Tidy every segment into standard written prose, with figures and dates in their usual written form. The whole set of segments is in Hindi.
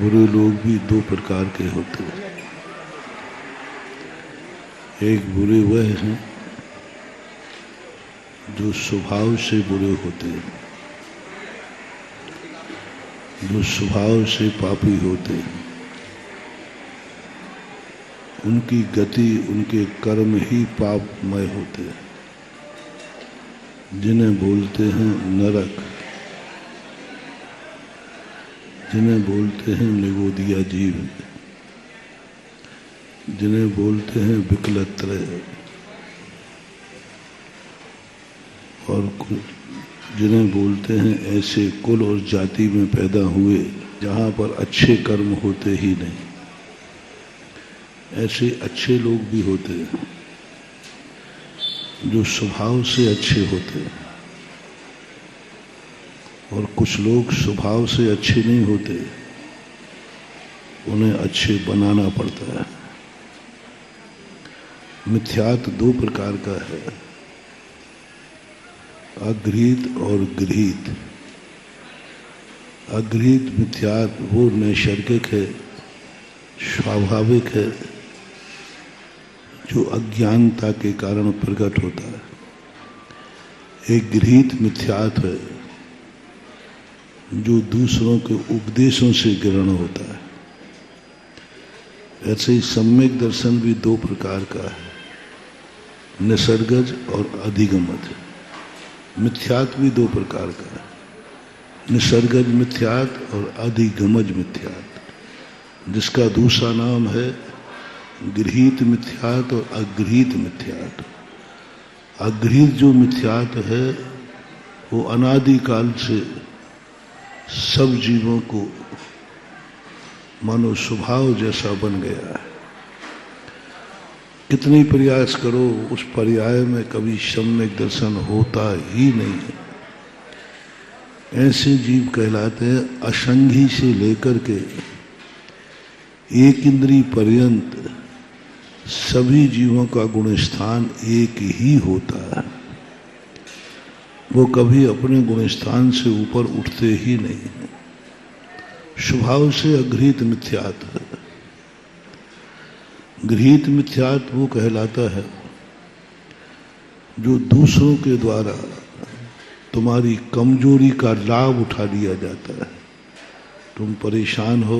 बुरे लोग भी दो प्रकार के होते हैं। एक बुरे वह हैं जो स्वभाव से बुरे होते हैं, जो स्वभाव से पापी होते हैं। उनकी गति, उनके कर्म ही पापमय होते हैं, जिन्हें बोलते हैं नरक, जिन्हें बोलते हैं निगोदिया जीव, जिन्हें बोलते हैं विकलत्रय, और जिन्हें बोलते हैं ऐसे कुल और जाति में पैदा हुए जहाँ पर अच्छे कर्म होते ही नहीं। ऐसे अच्छे लोग भी होते हैं जो स्वभाव से अच्छे होते हैं, और कुछ लोग स्वभाव से अच्छे नहीं होते, उन्हें अच्छे बनाना पड़ता है। मिथ्यात्व दो प्रकार का है, अगृहीत और गृहीत। अगृहीत मिथ्यात्व वो नैसर्गिक है, स्वाभाविक है, जो अज्ञानता के कारण प्रकट होता है। एक गृहीत मिथ्यात्व है जो दूसरों के उपदेशों से ग्रहण होता है। ऐसे ही सम्यक दर्शन भी दो प्रकार का है, निसर्गज और अधिगमज। मिथ्यात्व भी दो प्रकार का है, निसर्गज मिथ्यात्व और अधिगमज मिथ्यात्व, जिसका दूसरा नाम है गृहीत मिथ्यात्व और अगृहीत मिथ्यात्व। अगृहीत जो मिथ्यात्व है वो अनादिकाल से सब जीवों को मानो स्वभाव जैसा बन गया है। कितनी प्रयास करो, उस पर्याय में कभी सम्यक दर्शन होता ही नहीं है। ऐसे जीव कहलाते हैं असंगी से लेकर के एक इंद्रिय पर्यंत सभी जीवों का गुण स्थान एक ही होता है। वो कभी अपने गुण स्थान से ऊपर उठते ही नहीं। स्वभाव से अगृहीत मिथ्यात्व है। गृहीत मिथ्यात्व वो कहलाता है जो दूसरों के द्वारा तुम्हारी कमजोरी का लाभ उठा लिया जाता है। तुम परेशान हो,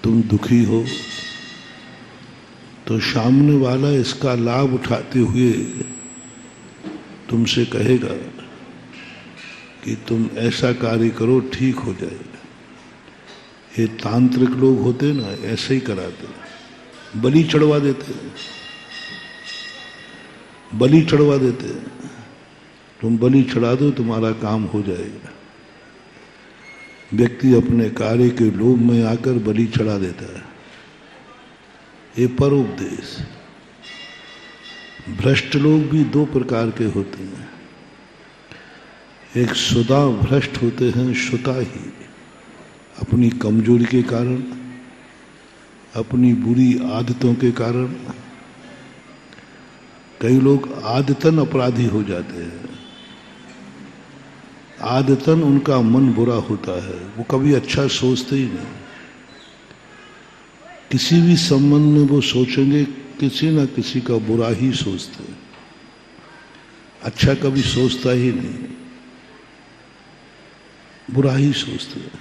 तुम दुखी हो, तो सामने वाला इसका लाभ उठाते हुए तुमसे कहेगा कि तुम ऐसा कार्य करो, ठीक हो जाएगा। ये तांत्रिक लोग होते ना, ऐसे ही कराते, बलि चढ़वा देते, बलि चढ़वा देते। तुम बलि चढ़ा दो, तुम्हारा काम हो जाएगा। व्यक्ति अपने कार्य के लोभ में आकर बलि चढ़ा देता है। ये परोपदेश। भ्रष्ट लोग भी दो प्रकार के होते हैं। एक सुदा भ्रष्ट होते हैं, सुता ही, अपनी कमजोरी के कारण, अपनी बुरी आदतों के कारण। कई लोग आदतन अपराधी हो जाते हैं। आदतन उनका मन बुरा होता है, वो कभी अच्छा सोचते ही नहीं। किसी भी संबंध में वो सोचेंगे, किसी ना किसी का बुरा ही सोचते हैं, अच्छा कभी सोचता ही नहीं, बुरा ही सोचते हैं,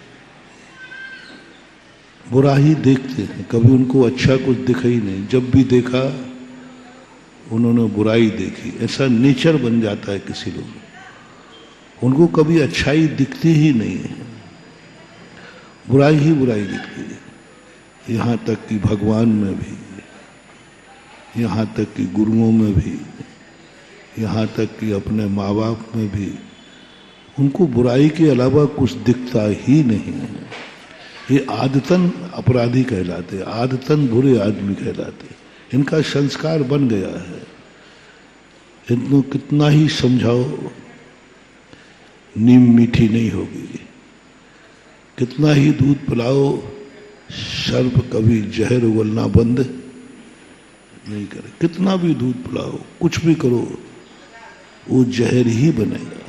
बुरा ही देखते हैं। कभी उनको अच्छा कुछ दिखा ही नहीं, जब भी देखा उन्होंने बुराई देखी। ऐसा नेचर बन जाता है किसी लोग, उनको कभी अच्छाई दिखती ही नहीं है, बुराई ही बुराई दिखती है। यहाँ तक कि भगवान में भी, यहाँ तक कि गुरुओं में भी, यहाँ तक कि अपने माँ बाप में भी उनको बुराई के अलावा कुछ दिखता ही नहीं है। ये आदतन अपराधी कहलाते, आदतन बुरे आदमी कहलाते। इनका संस्कार बन गया है। इनको कितना ही समझाओ, नीम मीठी नहीं होगी। कितना ही दूध पिलाओ, सर्प कभी जहर उगलना बंद नहीं करे। कितना भी दूध पिलाओ, कुछ भी करो, वो जहर ही बनेगा।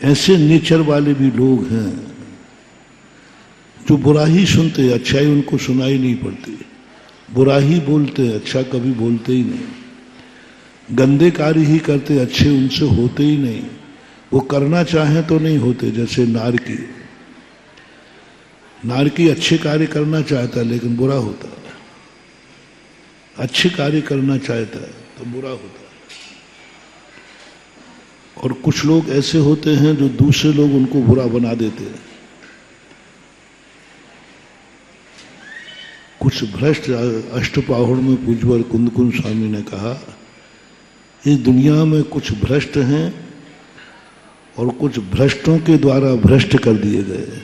ऐसे नेचर वाले भी लोग हैं जो बुरा ही सुनते, अच्छाई उनको सुनाई नहीं पड़ती, बुरा ही बोलते, अच्छा कभी बोलते ही नहीं, गंदे कार्य ही करते, अच्छे उनसे होते ही नहीं, वो करना चाहें तो नहीं होते। जैसे नारकी अच्छे कार्य करना चाहता है लेकिन बुरा होता है, अच्छे कार्य करना चाहता है तो बुरा होता है। और कुछ लोग ऐसे होते हैं जो दूसरे लोग उनको बुरा बना देते हैं। कुछ भ्रष्ट, अष्टपाहुड़ में पूज्यवर कुंदकुंज स्वामी ने कहा, इस दुनिया में कुछ भ्रष्ट हैं और कुछ भ्रष्टों के द्वारा भ्रष्ट कर दिए गए।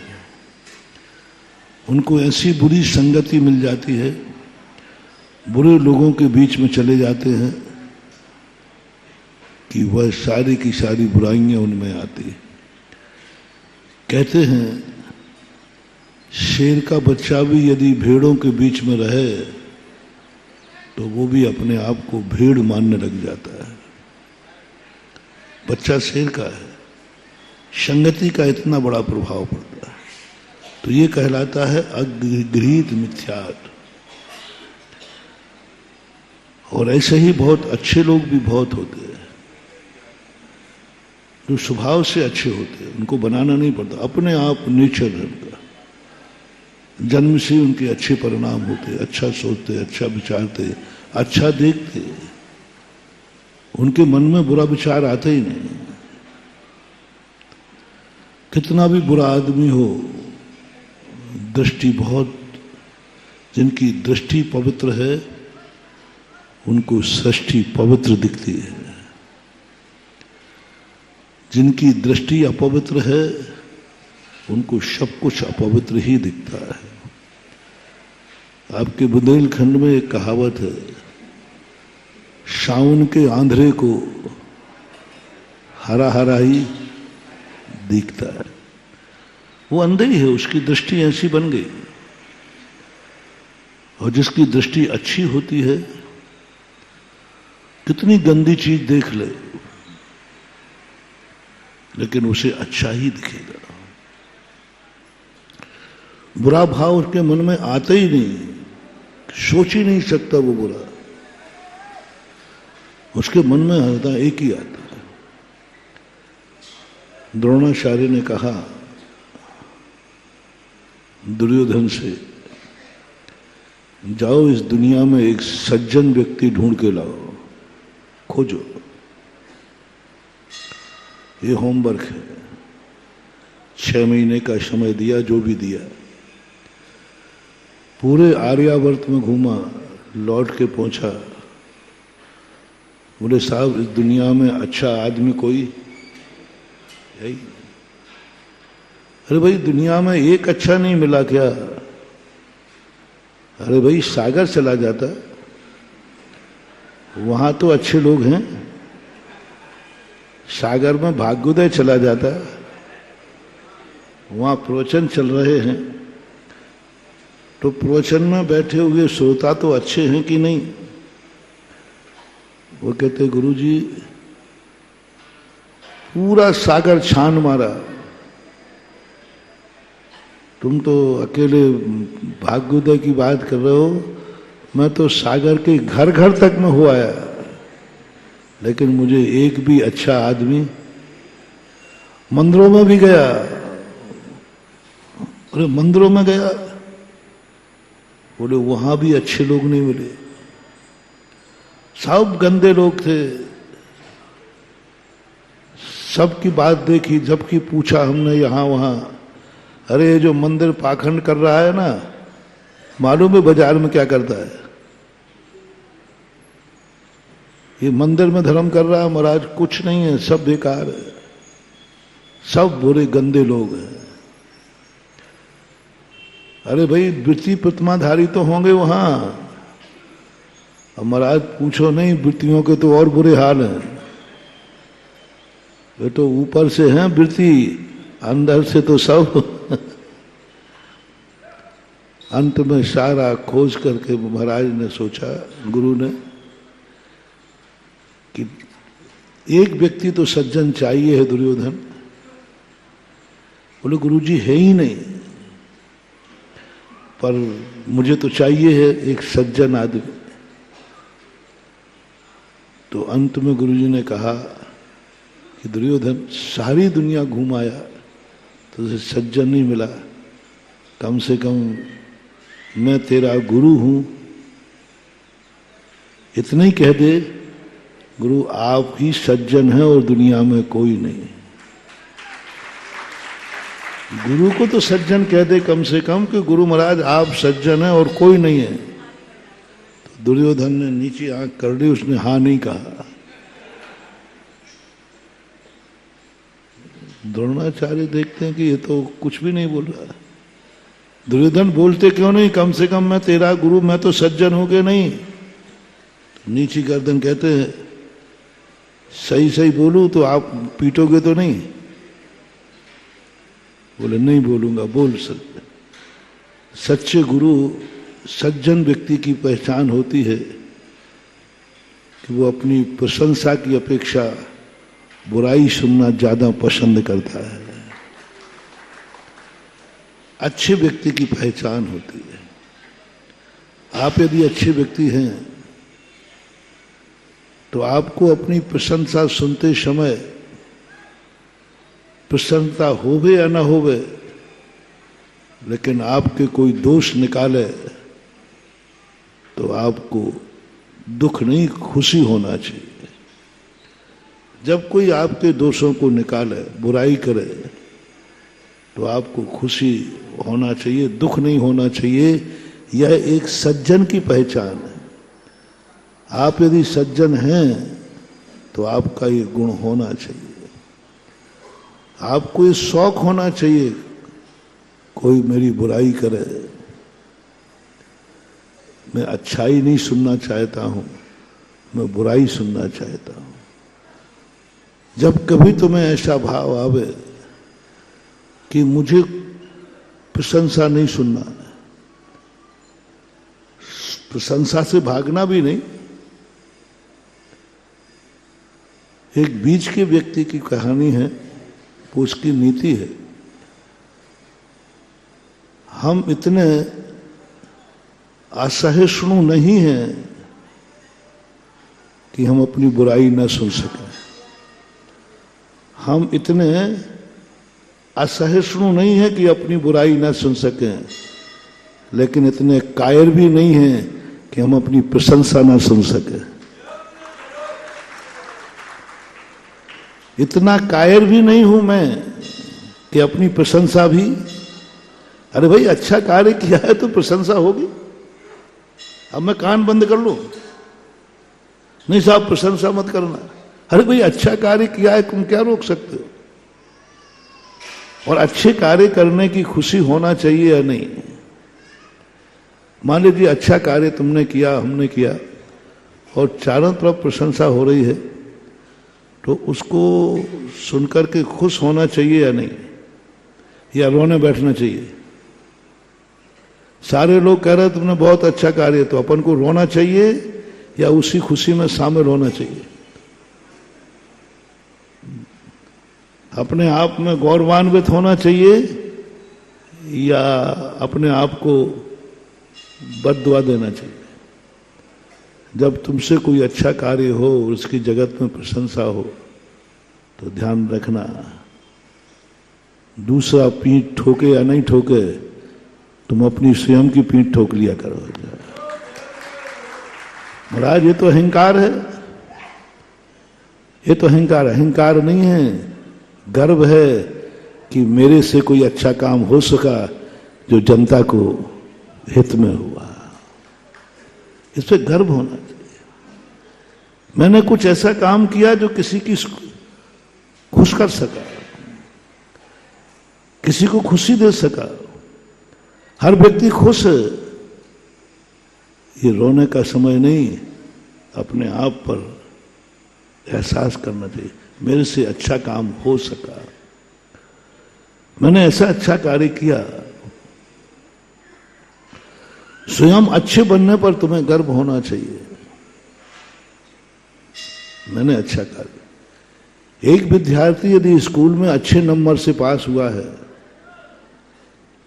उनको ऐसी बुरी संगति मिल जाती है, बुरे लोगों के बीच में चले जाते हैं कि वह सारी की सारी बुराइयां उनमें आती। कहते हैं शेर का बच्चा भी यदि भेड़ों के बीच में रहे तो वो भी अपने आप को भेड़ मानने लग जाता है। बच्चा शेर का है, संगति का इतना बड़ा प्रभाव पड़ता है। तो ये कहलाता है अगृहीत मिथ्यात्व। और ऐसे ही बहुत अच्छे लोग भी बहुत होते हैं जो स्वभाव से अच्छे होते हैं, उनको बनाना नहीं पड़ता, अपने आप नेचर है उनका, जन्म से उनके अच्छे परिणाम होते, अच्छा सोचते, अच्छा विचारते, अच्छा देखते, उनके मन में बुरा विचार आते ही नहीं। कितना भी बुरा आदमी हो, दृष्टि बहुत, जिनकी दृष्टि पवित्र है उनको सृष्टि पवित्र दिखती है, जिनकी दृष्टि अपवित्र है उनको सब कुछ अपवित्र ही दिखता है। आपके बुंदेलखंड में एक कहावत है, सावन के आंधरे को हरा हरा ही दिखता है। वो अंधे ही है, उसकी दृष्टि ऐसी बन गई। और जिसकी दृष्टि अच्छी होती है, कितनी गंदी चीज देख ले लेकिन उसे अच्छा ही दिखेगा। बुरा भाव उसके मन में आता ही नहीं, सोच ही नहीं सकता वो बुरा, उसके मन में आता एक ही आता है। द्रोणाचार्य ने कहा दुर्योधन से, जाओ इस दुनिया में एक सज्जन व्यक्ति ढूंढ के लाओ, खोजो, ये होमवर्क है। 6 महीने का समय दिया, जो भी दिया, पूरे आर्यावर्त में घूमा, लौट के पहुंचा, बोले साहब इस दुनिया में अच्छा आदमी कोई यही। अरे भाई दुनिया में एक अच्छा नहीं मिला क्या? अरे भाई सागर चला जाता, वहां तो अच्छे लोग हैं। सागर में भाग्योदय चला जाता, वहां प्रवचन चल रहे हैं, तो प्रवचन में बैठे हुए श्रोता तो अच्छे हैं कि नहीं? वो कहते गुरुजी पूरा सागर छान मारा, तुम तो अकेले भाग्योदय की बात कर रहे हो, मैं तो सागर के घर घर तक में हो आया, लेकिन मुझे एक भी अच्छा आदमी, मंदिरों में भी गया, अरे मंदिरों में गया, बोले वहां भी अच्छे लोग नहीं मिले, सब गंदे लोग थे। सबकी बात देखी, जबकि पूछा हमने यहां वहां, अरे ये जो मंदिर पाखंड कर रहा है ना, मालूम है बाजार में क्या करता है? ये मंदिर में धर्म कर रहा है महाराज, कुछ नहीं है, सब बेकार है, सब बुरे गंदे लोग हैं। अरे भाई वृत्ति प्रतिमाधारी तो होंगे वहां, अब महाराज पूछो नहीं, वृत्तियों के तो और बुरे हाल हैं। वे तो ऊपर से हैं वृत्ति, अंदर से तो सब अंत में सारा खोज करके महाराज ने सोचा, गुरु ने, कि एक व्यक्ति तो सज्जन चाहिए है दुर्योधन। बोले गुरुजी है ही नहीं। पर मुझे तो चाहिए है एक सज्जन आदमी। तो अंत में गुरुजी ने कहा कि दुर्योधन सारी दुनिया घूम आया तो उसे सज्जन नहीं मिला, कम से कम मैं तेरा गुरु हूं, इतना ही कह दे, गुरु आप ही सज्जन हैं और दुनिया में कोई नहीं। गुरु को तो सज्जन कह दे कम से कम कि गुरु महाराज आप सज्जन हैं और कोई नहीं है। तो दुर्योधन ने नीचे आंख कर ली, उसने हाँ नहीं कहा। द्रोणाचार्य देखते हैं कि ये तो कुछ भी नहीं बोल रहा। दुर्योधन बोलते क्यों नहीं, कम से कम मैं तेरा गुरु, मैं तो सज्जन हो गए नहीं। तो नीची गर्दन कहते हैं सही सही बोलूं तो आप पीटोगे तो नहीं? बोले नहीं बोलूंगा। बोल सकते। सच्चे गुरु सज्जन व्यक्ति की पहचान होती है कि वो अपनी प्रशंसा की अपेक्षा बुराई सुनना ज्यादा पसंद करता है। अच्छे व्यक्ति की पहचान होती है। आप यदि अच्छे व्यक्ति हैं तो आपको अपनी प्रशंसा सुनते समय प्रसन्नता होवे या ना होवे, लेकिन आपके कोई दोष निकाले तो आपको दुख नहीं, खुशी होना चाहिए। जब कोई आपके दोषों को निकाले, बुराई करे, तो आपको खुशी होना चाहिए, दुख नहीं होना चाहिए। यह एक सज्जन की पहचान है। आप यदि सज्जन हैं तो आपका ये गुण होना चाहिए। आपको ये शौक होना चाहिए, कोई मेरी बुराई करे, मैं अच्छाई नहीं सुनना चाहता हूं, मैं बुराई सुनना चाहता हूं। जब कभी तुम्हें ऐसा भाव आवे कि मुझे प्रशंसा नहीं सुनना, प्रशंसा से भागना भी नहीं। एक बीच के व्यक्ति की कहानी है, उसकी नीति है। हम इतने असहिष्णु नहीं हैं कि हम अपनी बुराई न सुन सकें। हम इतने असहिष्णु नहीं है कि अपनी बुराई ना सुन सकें, लेकिन इतने कायर भी नहीं है कि हम अपनी प्रशंसा ना सुन सकें। इतना कायर भी नहीं हूं मैं कि अपनी प्रशंसा भी, अरे भाई अच्छा कार्य किया है तो प्रशंसा होगी, अब मैं कान बंद कर लूं? नहीं साहब प्रशंसा मत करना। अरे भाई अच्छा कार्य किया है, तुम क्या रोक सकते हो? और अच्छे कार्य करने की खुशी होना चाहिए या नहीं? मान लीजिए अच्छा कार्य तुमने किया, हमने किया, और चारों तरफ प्रशंसा हो रही है, तो उसको सुनकर के खुश होना चाहिए या नहीं, या रोने बैठना चाहिए? सारे लोग कह रहे हैं तुमने बहुत अच्छा कार्य, तो अपन को रोना चाहिए या उसी खुशी में शामिल होना चाहिए? अपने आप में गौरवान्वित होना चाहिए या अपने आप को बद्दुआ देना चाहिए? जब तुमसे कोई अच्छा कार्य हो, उसकी जगत में प्रशंसा हो, तो ध्यान रखना, दूसरा पीठ ठोके या नहीं ठोके, तुम अपनी स्वयं की पीठ ठोक लिया करो। महाराज ये तो अहंकार है, ये तो अहंकार, अहंकार नहीं है, गर्व है कि मेरे से कोई अच्छा काम हो सका जो जनता को हित में हुआ। इस पे गर्व होना चाहिए। मैंने कुछ ऐसा काम किया जो किसी की खुश कर सका, किसी को खुशी दे सका। हर व्यक्ति खुश है। ये रोने का समय नहीं, अपने आप पर एहसास करना चाहिए, मेरे से अच्छा काम हो सका, मैंने ऐसा अच्छा कार्य किया। स्वयं अच्छे बनने पर तुम्हें गर्व होना चाहिए, मैंने अच्छा कार्य। एक विद्यार्थी यदि स्कूल में अच्छे नंबर से पास हुआ है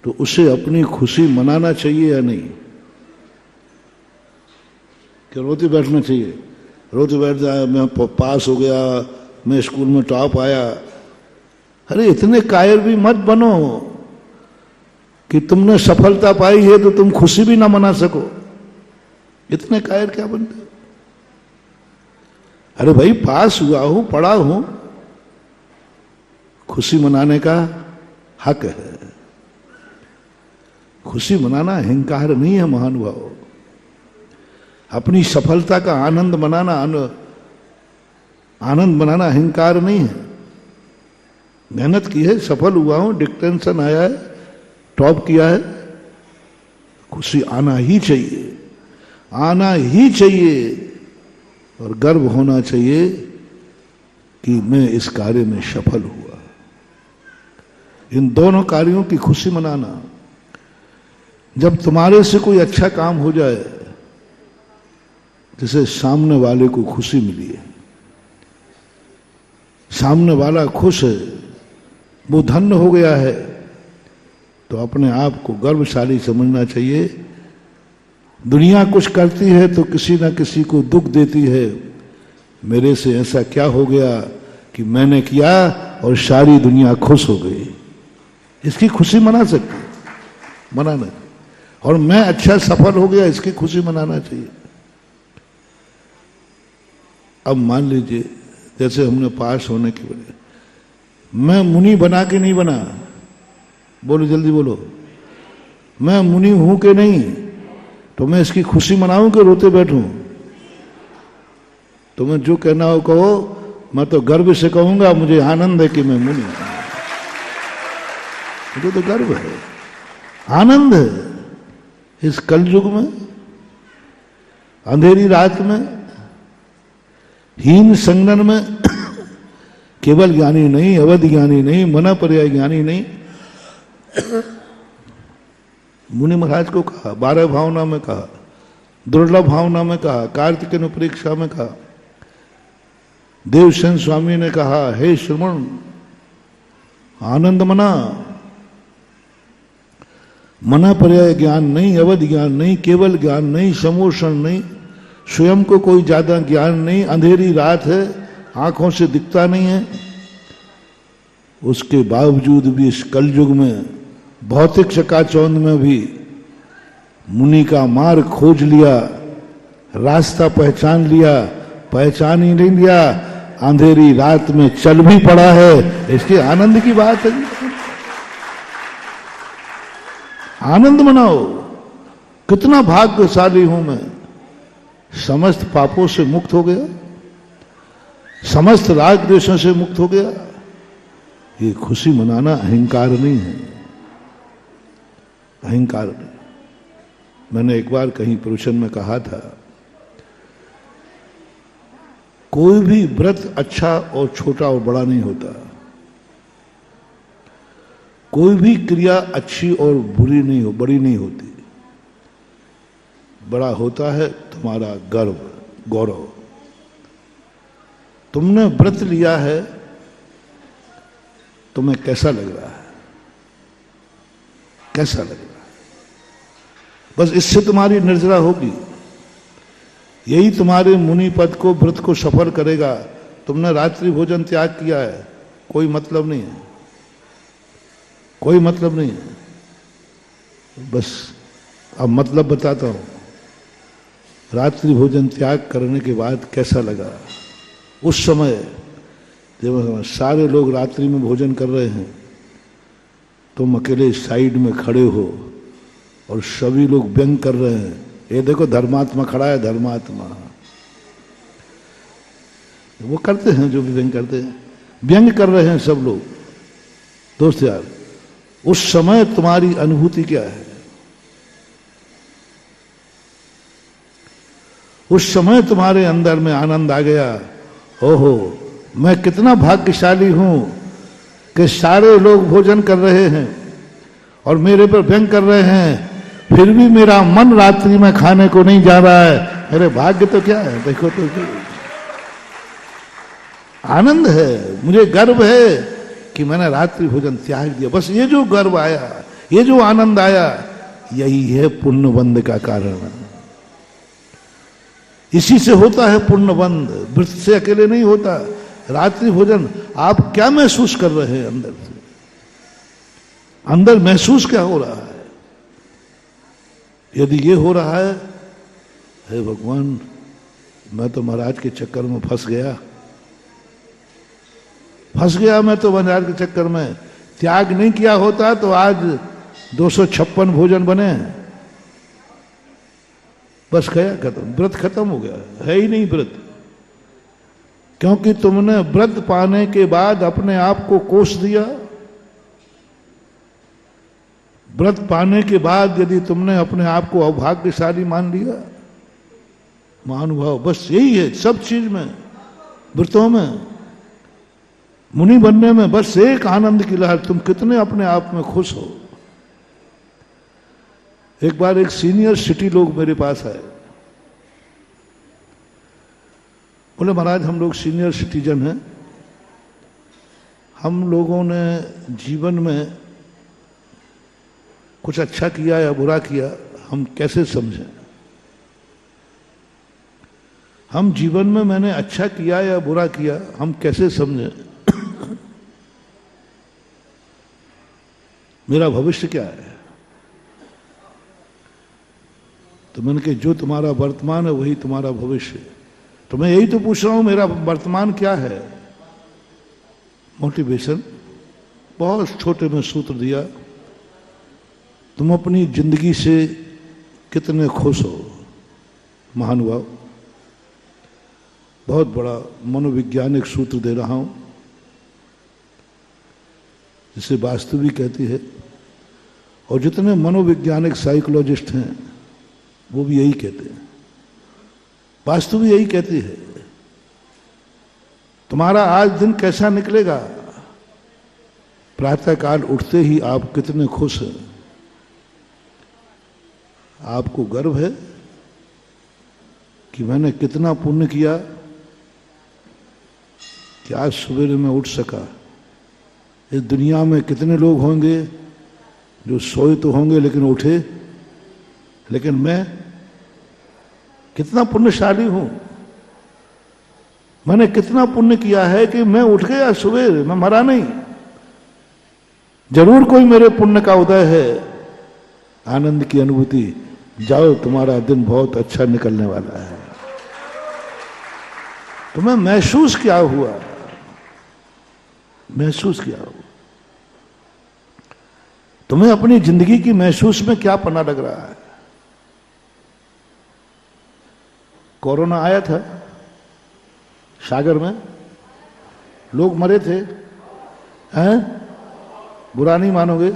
तो उसे अपनी खुशी मनाना चाहिए या नहीं? कि रोते बैठना चाहिए? रोते बैठ जाए, मैं पास हो गया, मैं स्कूल में टॉप आया। अरे इतने कायर भी मत बनो कि तुमने सफलता पाई है तो तुम खुशी भी ना मना सको। इतने कायर क्या बनते? अरे भाई, पास हुआ हूं, पढ़ा हूं, खुशी मनाने का हक है। खुशी मनाना अहंकार नहीं है महानुभाव। अपनी सफलता का आनंद मनाना अहंकार नहीं है। मेहनत की है, सफल हुआ हूं, डिस्टिंक्शन आया है, टॉप किया है, खुशी आना ही चाहिए, आना ही चाहिए। और गर्व होना चाहिए कि मैं इस कार्य में सफल हुआ। इन दोनों कार्यों की खुशी मनाना। जब तुम्हारे से कोई अच्छा काम हो जाए, जिसे सामने वाले को खुशी मिली है, सामने वाला खुश है, वो धन्य हो गया है, तो अपने आप को गर्वशाली समझना चाहिए। दुनिया कुछ करती है तो किसी ना किसी को दुख देती है। मेरे से ऐसा क्या हो गया कि मैंने किया और सारी दुनिया खुश हो गई? इसकी खुशी मना सकती, मनाना। और मैं अच्छा सफल हो गया, इसकी खुशी मनाना चाहिए। अब मान लीजिए जैसे हमने पास होने की वजह, मैं मुनि बना के नहीं बना, बोलो जल्दी बोलो, मैं मुनि हूं कि नहीं, तो मैं इसकी खुशी मनाऊं कि रोते बैठूं? तुम्हें जो कहना हो कहो, मैं तो गर्व से कहूंगा मुझे आनंद है कि मैं मुनि हूं। मुझे तो गर्व है, आनंद है। इस कलयुग में, अंधेरी रात में, हीन संगन में केवल ज्ञानी नहीं, अवध ज्ञानी नहीं, मना पर्याय ज्ञानी नहीं, मुनि महाराज को कहा, 12 भावना में कहा, दुर्लभ भावना में कहा, कार्तिकेय परीक्षा में कहा, देवसेन स्वामी ने कहा, हे श्रमण आनंद मना। मना पर्याय ज्ञान नहीं, अवध ज्ञान नहीं, केवल ज्ञान नहीं, समोषण नहीं, स्वयं को कोई ज्यादा ज्ञान नहीं, अंधेरी रात है, आंखों से दिखता नहीं है, उसके बावजूद भी इस कलयुग में, भौतिक चकाचौंध में भी मुनि का मार्ग खोज लिया, रास्ता पहचान लिया, पहचान ही नहीं लिया, अंधेरी रात में चल भी पड़ा है। इसके आनंद की बात है। आनंद मनाओ। कितना भाग्यशाली हूं मैं, समस्त पापों से मुक्त हो गया, समस्त राग द्वेषों से मुक्त हो गया। ये खुशी मनाना अहंकार नहीं है, अहंकार नहीं। मैंने एक बार कहीं प्रवचन में कहा था, कोई भी व्रत अच्छा और छोटा और बड़ा नहीं होता, कोई भी क्रिया अच्छी और बुरी नहीं हो, बड़ी नहीं होती। बड़ा होता है तुम्हारा गर्व, गौरव। तुमने व्रत लिया है, तुम्हें कैसा लग रहा है, कैसा लग रहा है? बस इससे तुम्हारी निर्जरा होगी, यही तुम्हारे मुनि पद को, व्रत को सफल करेगा। तुमने रात्रि भोजन त्याग किया है, कोई मतलब नहीं है, कोई मतलब नहीं है। बस अब मतलब बताता हूं, रात्रि भोजन त्याग करने के बाद कैसा लगा? उस समय जब सारे लोग रात्रि में भोजन कर रहे हैं, तुम अकेले साइड में खड़े हो और सभी लोग व्यंग कर रहे हैं। ये देखो धर्मात्मा खड़ा है, धर्मात्मा। वो करते हैं जो भी व्यंग करते हैं, व्यंग कर रहे हैं सब लोग। दोस्त यार, उस समय तुम्हारी अनुभूति क्या है? उस समय तुम्हारे अंदर में आनंद आ गया, ओहो मैं कितना भाग्यशाली हूं कि सारे लोग भोजन कर रहे हैं और मेरे पर व्यंग कर रहे हैं, फिर भी मेरा मन रात्रि में खाने को नहीं जा रहा है। मेरे भाग्य तो क्या है, देखो तो आनंद है, मुझे गर्व है कि मैंने रात्रि भोजन त्याग दिया। बस ये जो गर्व आया, ये जो आनंद आया यही है पुण्यबंध का कारण। इसी से होता है पुण्यबंध, व्रत से अकेले नहीं होता। रात्रि भोजन आप क्या महसूस कर रहे हैं अंदर से? अंदर महसूस क्या हो रहा है? यदि ये हो रहा है, हे भगवान मैं तो महाराज के चक्कर में फंस गया मैं तो महाराज के चक्कर में। त्याग नहीं किया होता तो आज 256 भोजन बने, बस गया खत्म, व्रत खत्म हो गया, है ही नहीं व्रत। क्योंकि तुमने व्रत पाने के बाद अपने आप को कोस दिया। व्रत पाने के बाद यदि तुमने अपने आप को अभाग्यशाली मान लिया, महानुभाव, बस यही है सब चीज में, व्रतों में, मुनि बनने में बस एक आनंद की लहर। तुम कितने अपने आप में खुश हो। एक बार एक सीनियर सिटी लोग मेरे पास आए, बोले महाराज हम लोग सीनियर सिटीजन हैं, हम लोगों ने जीवन में कुछ अच्छा किया या बुरा किया, हम कैसे समझें? हम जीवन में मैंने अच्छा किया या बुरा किया, हम कैसे समझें? मेरा भविष्य क्या है? तो मैंने कहा जो तुम्हारा वर्तमान है वही तुम्हारा भविष्य। तो मैं यही तो पूछ रहा हूं, मेरा वर्तमान क्या है? मोटिवेशन, बहुत छोटे में सूत्र दिया, तुम अपनी जिंदगी से कितने खुश हो? महानुभाव, बहुत बड़ा मनोवैज्ञानिक सूत्र दे रहा हूं जिसे वास्तु भी कहती है, और जितने मनोवैज्ञानिक साइकोलॉजिस्ट हैं वो भी यही कहते हैं, वास्तु भी यही कहती है। तुम्हारा आज दिन कैसा निकलेगा? प्रातःकाल उठते ही आप कितने खुश हैं? आपको गर्व है कि मैंने कितना पुण्य किया कि आज सवेरे में उठ सका। इस दुनिया में कितने लोग होंगे जो सोए तो होंगे लेकिन उठे, लेकिन मैं कितना पुण्यशाली हूं। मैंने कितना पुण्य किया है कि मैं उठ गया सुबह, मैं मरा नहीं। जरूर कोई मेरे पुण्य का उदय है, आनंद की अनुभूति। जाओ, तुम्हारा दिन बहुत अच्छा निकलने वाला है। तुम्हें महसूस क्या हुआ? महसूस क्या हुआ? तुम्हें अपनी जिंदगी की महसूस में क्या पना लग रहा है? कोरोना आया था, सागर में लोग मरे थे, हैं? बुरा नहीं मानोगे?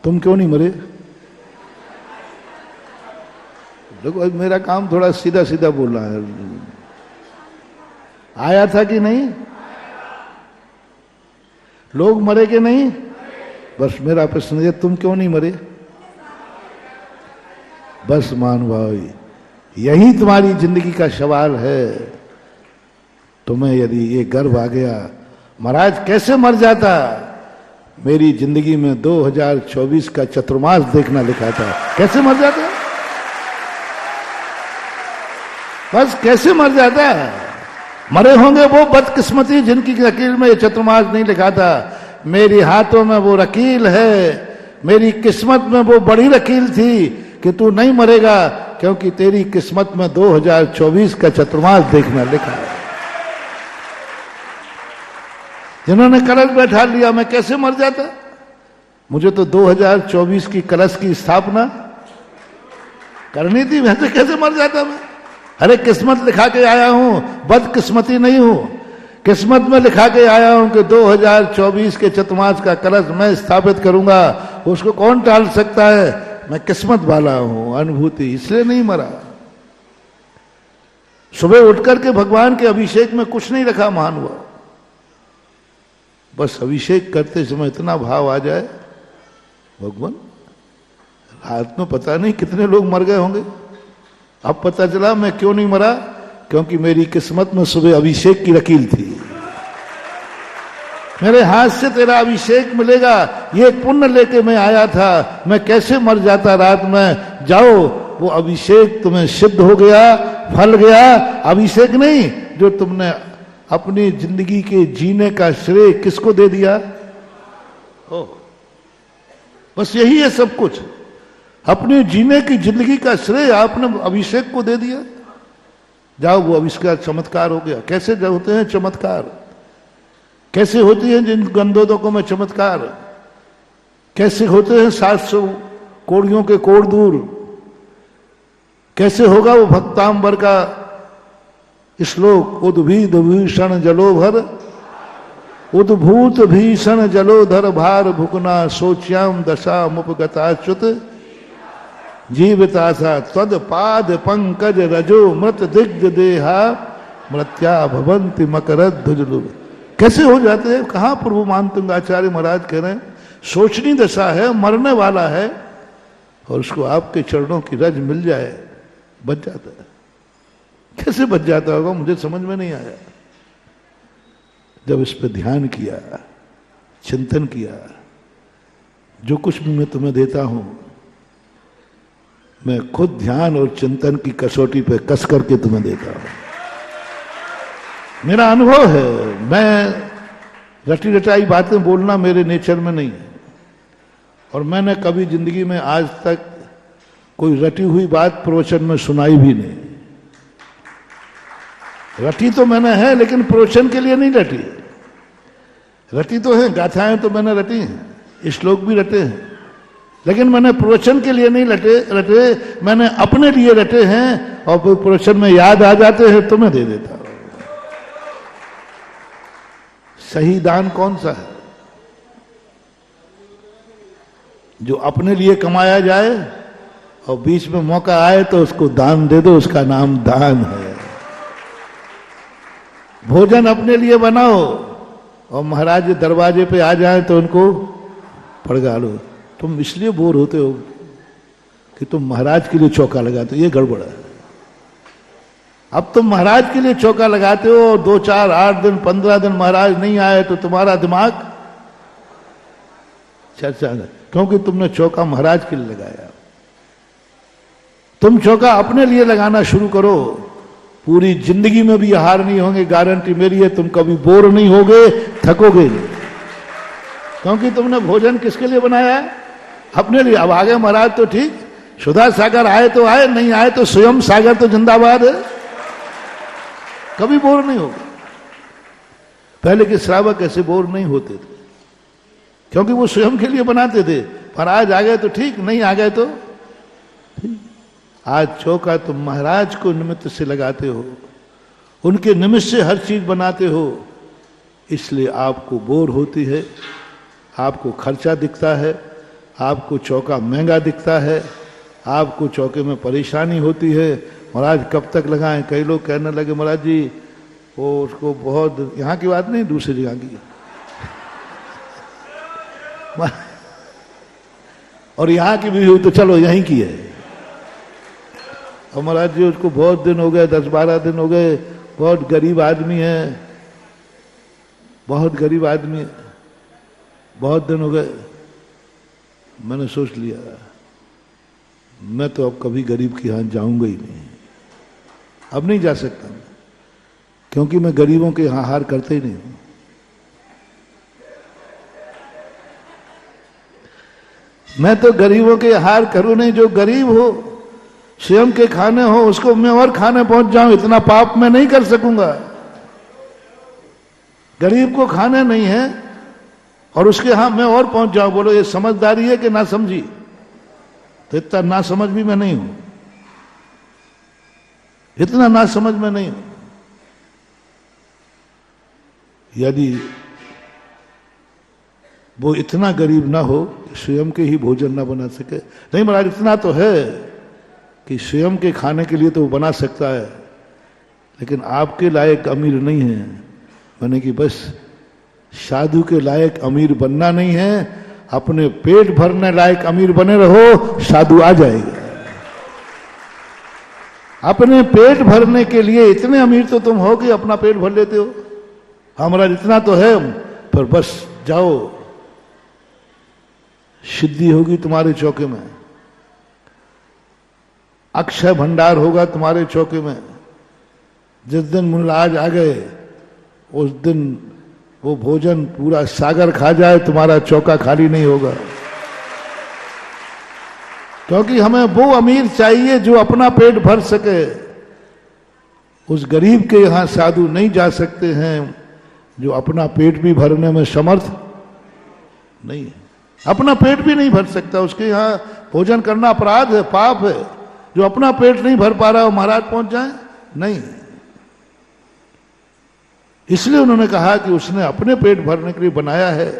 तुम क्यों नहीं मरे? देखो मेरा काम थोड़ा सीधा सीधा बोलना है। आया था कि नहीं? लोग मरे कि नहीं? बस मेरा प्रश्न है, तुम क्यों नहीं मरे? बस महानुभाव, यही तुम्हारी जिंदगी का सवाल है। तुम्हें यदि ये गर्व आ गया, महाराज कैसे मर जाता? मेरी जिंदगी में 2024 का चतुर्मास देखना लिखा था, कैसे मर जाता? बस कैसे मर जाता? मरे होंगे वो बदकिस्मती जिनकी लकीर में चतुर्मास नहीं लिखा था। मेरी हाथों में वो रकील है, मेरी किस्मत में वो बड़ी रकील थी कि तू नहीं मरेगा, क्योंकि तेरी किस्मत में 2024 का चतुर्मास देखना लिखा है। जिन्होंने कलश बैठा लिया, मैं कैसे मर जाता? मुझे तो 2024 की कलश की स्थापना करनी थी, वैसे कैसे मर जाता मैं? अरे किस्मत लिखा के आया हूं, बदकिस्मती नहीं हूं। किस्मत में लिखा के आया हूं कि 2024 के चतुर्मास का कलश मैं स्थापित करूंगा, उसको कौन टाल सकता है? मैं किस्मत वाला हूं, अनुभूति, इसलिए नहीं मरा। सुबह उठकर के भगवान के अभिषेक में कुछ नहीं रखा महानुभाव, बस अभिषेक करते समय इतना भाव आ जाए, भगवान रात में पता नहीं कितने लोग मर गए होंगे। अब पता चला मैं क्यों नहीं मरा, क्योंकि मेरी किस्मत में सुबह अभिषेक की रकील थी। मेरे हाथ से तेरा अभिषेक मिलेगा, ये पुण्य लेके मैं आया था, मैं कैसे मर जाता रात में। जाओ, वो अभिषेक तुम्हें सिद्ध हो गया, फल गया। अभिषेक नहीं, जो तुमने अपनी जिंदगी के जीने का श्रेय किसको दे दिया? ओ, बस यही है सब कुछ। अपने जीने की जिंदगी का श्रेय आपने अभिषेक को दे दिया। जाओ, वो अभिषेक चमत्कार हो गया। कैसे होते हैं चमत्कार? कैसे होती हैं जिन गंधोदकों में चमत्कार? कैसे होते हैं 700 कोड़ियों के कोड़ दूर? कैसे होगा वो भक्तांबर का श्लोक? उद्भीद भीषण जलोभर, उद्भूत भीषण जलोधर भार भुकना सोच्याम दशा मुपगताच्युत जीविता था तद पाद पंकज रजो मृत दिग्ध देहा मृत्या भवंति मकरध्वज। कैसे हो जाते हैं? कहां प्रभु मानतंग आचार्य महाराज कह रहे हैं, सोचनी दशा है, मरने वाला है, और उसको आपके चरणों की रज मिल जाए, बच जाता है। कैसे बच जाता होगा? मुझे समझ में नहीं आया। जब इस पर ध्यान किया, चिंतन किया, जो कुछ भी मैं तुम्हें देता हूं, मैं खुद ध्यान और चिंतन की कसौटी पे कस करके तुम्हें देता हूं। मेरा अनुभव है, मैं रटी रटाई बातें बोलना मेरे नेचर में नहीं है, और मैंने कभी जिंदगी में आज तक कोई रटी हुई बात प्रवचन में सुनाई भी नहीं। रटी तो मैंने है, लेकिन प्रवचन के लिए नहीं रटी। रटी तो है, गाथाएं तो मैंने रटी हैं, श्लोक भी रटे हैं, लेकिन मैंने प्रवचन के लिए नहीं रटे, मैंने अपने लिए रटे हैं, और प्रवचन में याद आ जाते हैं तो मैं दे देता हूं। सही दान कौन सा है? जो अपने लिए कमाया जाए और बीच में मौका आए तो उसको दान दे दो, उसका नाम दान है। भोजन अपने लिए बनाओ और महाराज दरवाजे पे आ जाए तो उनको पड़गा लो। तुम इसलिए बोर होते हो कि तुम महाराज के लिए चौका लगाते हो, ये गड़बड़ है। अब तुम महाराज के लिए चौका लगाते हो और 2, 4, 8 दिन 15 दिन महाराज नहीं आए तो तुम्हारा दिमाग चर्चा है, क्योंकि तुमने चौका महाराज के लिए लगाया। तुम चौका अपने लिए लगाना शुरू करो, पूरी जिंदगी में भी हार नहीं होंगे, गारंटी मेरी है। तुम कभी बोर नहीं होगे, थकोगे नहीं, क्योंकि तुमने भोजन किसके लिए बनाया है? अपने लिए। अब आगे महाराज तो ठीक, सुधा सागर आए तो आए, नहीं आए तो स्वयं सागर तो जिंदाबाद है, कभी बोर नहीं होगा। पहले के श्रावक ऐसे बोर नहीं होते थे, क्योंकि वो स्वयं के लिए बनाते थे। पर आज आ गए तो ठीक, नहीं आ गए तो ठीक। आज चौका तुम महाराज को निमित्त से लगाते हो, उनके निमित्त से हर चीज बनाते हो, इसलिए आपको बोर होती है, आपको खर्चा दिखता है, आपको चौका महंगा दिखता है, आपको चौके में परेशानी होती है। महाराज कब तक लगाएं? कई लोग कहने लगे महाराज जी वो उसको बहुत, यहाँ की बात नहीं, दूसरी जगह की, और यहाँ की भी हुई तो चलो यहीं की है। और महाराज जी उसको बहुत दिन हो गए, 10-12 दिन हो गए, बहुत गरीब आदमी है, बहुत गरीब आदमी है, बहुत दिन हो गए। मैंने सोच लिया मैं तो अब कभी गरीब के यहाँ जाऊंगा ही नहीं, अब नहीं जा सकता, क्योंकि मैं गरीबों के यहाँ हार करते ही नहीं हूं। मैं तो गरीबों के हार करूं नहीं। जो गरीब हो, स्वयं के खाने हो, उसको मैं और खाने पहुंच जाऊं, इतना पाप मैं नहीं कर सकूंगा। गरीब को खाने नहीं है और उसके यहां मैं और पहुंच जाऊं, बोलो ये समझदारी है कि ना समझी? तो इतना ना समझ भी मैं नहीं हूं, इतना ना समझ में नहीं हूं। यदि वो इतना गरीब ना हो स्वयं के ही भोजन ना बना सके, नहीं महाराज इतना तो है कि स्वयं के खाने के लिए तो वो बना सकता है, लेकिन आपके लायक अमीर नहीं है। माने कि बस साधु के लायक अमीर बनना नहीं है, अपने पेट भरने लायक अमीर बने रहो, साधु आ जाएगा। अपने पेट भरने के लिए इतने अमीर तो तुम हो कि अपना पेट भर लेते हो। हमारा इतना तो है, पर बस जाओ, सिद्धि होगी तुम्हारे चौके में, अक्षय भंडार होगा तुम्हारे चौके में। जिस दिन मुनिराज आ गए उस दिन वो भोजन पूरा सागर खा जाए, तुम्हारा चौका खाली नहीं होगा। क्योंकि हमें वो अमीर चाहिए जो अपना पेट भर सके। उस गरीब के यहां साधु नहीं जा सकते हैं जो अपना पेट भी भरने में समर्थ नहीं है। अपना पेट भी नहीं भर सकता, उसके यहां भोजन करना अपराध है, पाप है। जो अपना पेट नहीं भर पा रहा हो महाराज पहुंच जाए, नहीं। इसलिए उन्होंने कहा कि उसने अपने पेट भरने के लिए बनाया है,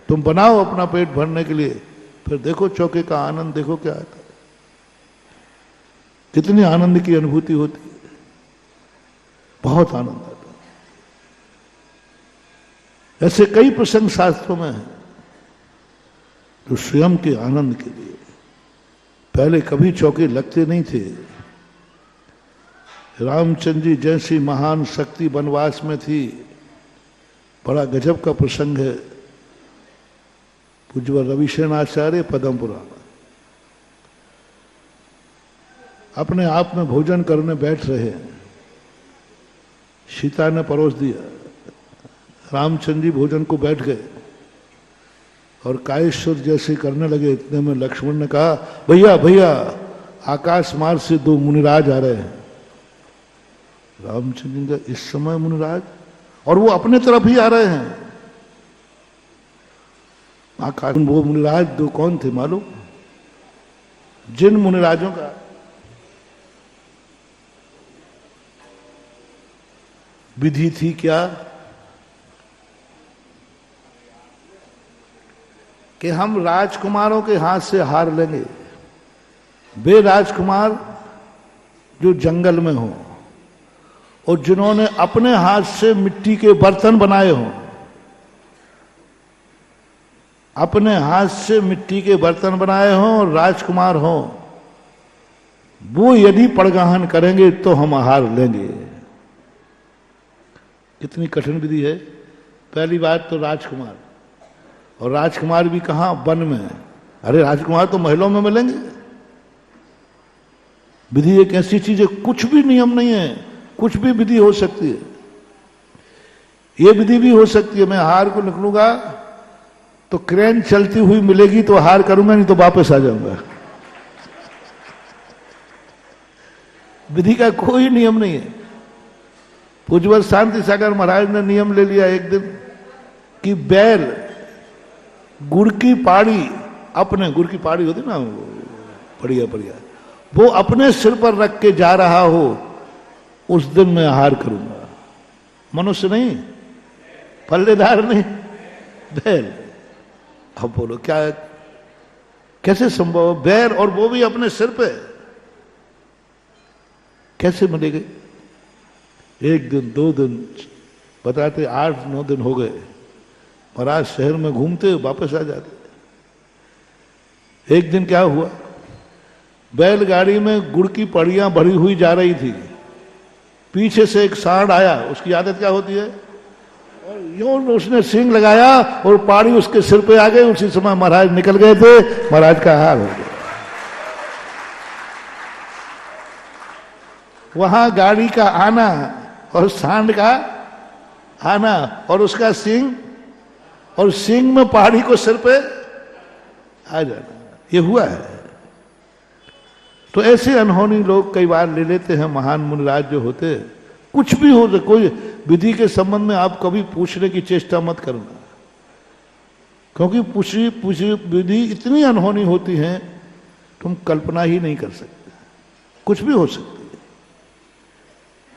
तुम बनाओ अपना पेट भरने के लिए, फिर देखो चौके का आनंद देखो क्या आता है, कितनी आनंद की अनुभूति होती है, बहुत आनंद आता है। ऐसे कई प्रसंग शास्त्रों में हैं तो स्वयं के आनंद के लिए। पहले कभी चौके लगते नहीं थे। रामचंद्र जी जैसी महान शक्ति वनवास में थी, बड़ा गजब का प्रसंग है। पूज्य रविशेनाचार्य पद्म पुराण अपने आप में भोजन करने बैठ रहे हैं, सीता ने परोस दिया, रामचंद्र जी भोजन को बैठ गए और कायेश्वर जैसे करने लगे। इतने में लक्ष्मण ने कहा, भैया भैया आकाश मार्ग से दो मुनिराज आ रहे हैं। रामचंद्र जी का इस समय मुनिराज, और वो अपने तरफ ही आ रहे हैं। आकाश, वो मुनिराज दो कौन थे मालूम? जिन मुनिराजों का विधि थी क्या कि हम राजकुमारों के हाथ से हार लेंगे। वे राजकुमार जो जंगल में हो और जिन्होंने अपने हाथ से मिट्टी के बर्तन बनाए हों, अपने हाथ से मिट्टी के बर्तन बनाए हों और राजकुमार हों, वो यदि पड़गाहन करेंगे तो हम हार लेंगे। कितनी कठिन विधि है। पहली बात तो राजकुमार, और राजकुमार भी कहां? वन में। अरे राजकुमार तो महलों में मिलेंगे। विधि एक ऐसी चीज है, कुछ भी नियम नहीं है, कुछ भी विधि हो सकती है। ये विधि भी हो सकती है, मैं हार को निकलूंगा तो क्रेन चलती हुई मिलेगी तो हार करूंगा, नहीं तो वापस आ जाऊंगा। विधि का कोई नियम नहीं है। पूज्यवर शांति सागर महाराज ने नियम ले लिया एक दिन कि बैल गुड़ की पाड़ी, अपने गुड़ की पाड़ी होती ना बढ़िया बढ़िया, वो अपने सिर पर रख के जा रहा हो, उस दिन मैं आहार करूंगा। मनुष्य नहीं, पल्लेदार नहीं, बैल। अब बोलो क्या, कैसे संभव? बैल, और वो भी अपने सिर पे, कैसे मिलेंगे? एक दिन, दो दिन, बताते 8-9 दिन हो गए। महाराज शहर में घूमते वापस आ जाते। एक दिन क्या हुआ, बैलगाड़ी में गुड़ की पड़ियां भरी हुई जा रही थी। पीछे से एक सांड आया, उसकी आदत क्या होती है, और यूं उसने सींग लगाया और पाड़ी उसके सिर पे आ गई। उसी समय महाराज निकल गए थे, महाराज का हाल हो गया। वहां गाड़ी का आना और सांड का आना और उसका सींग, और सींग में पहाड़ी को सिर पे आ जाना, ये हुआ है। तो ऐसे अनहोनी लोग कई बार ले लेते हैं। महान मुनिराज जो होते, कुछ भी हो, कोई विधि के संबंध में आप कभी पूछने की चेष्टा मत करना, क्योंकि पूछी विधि इतनी अनहोनी होती है तुम कल्पना ही नहीं कर सकते। कुछ भी हो सकती है,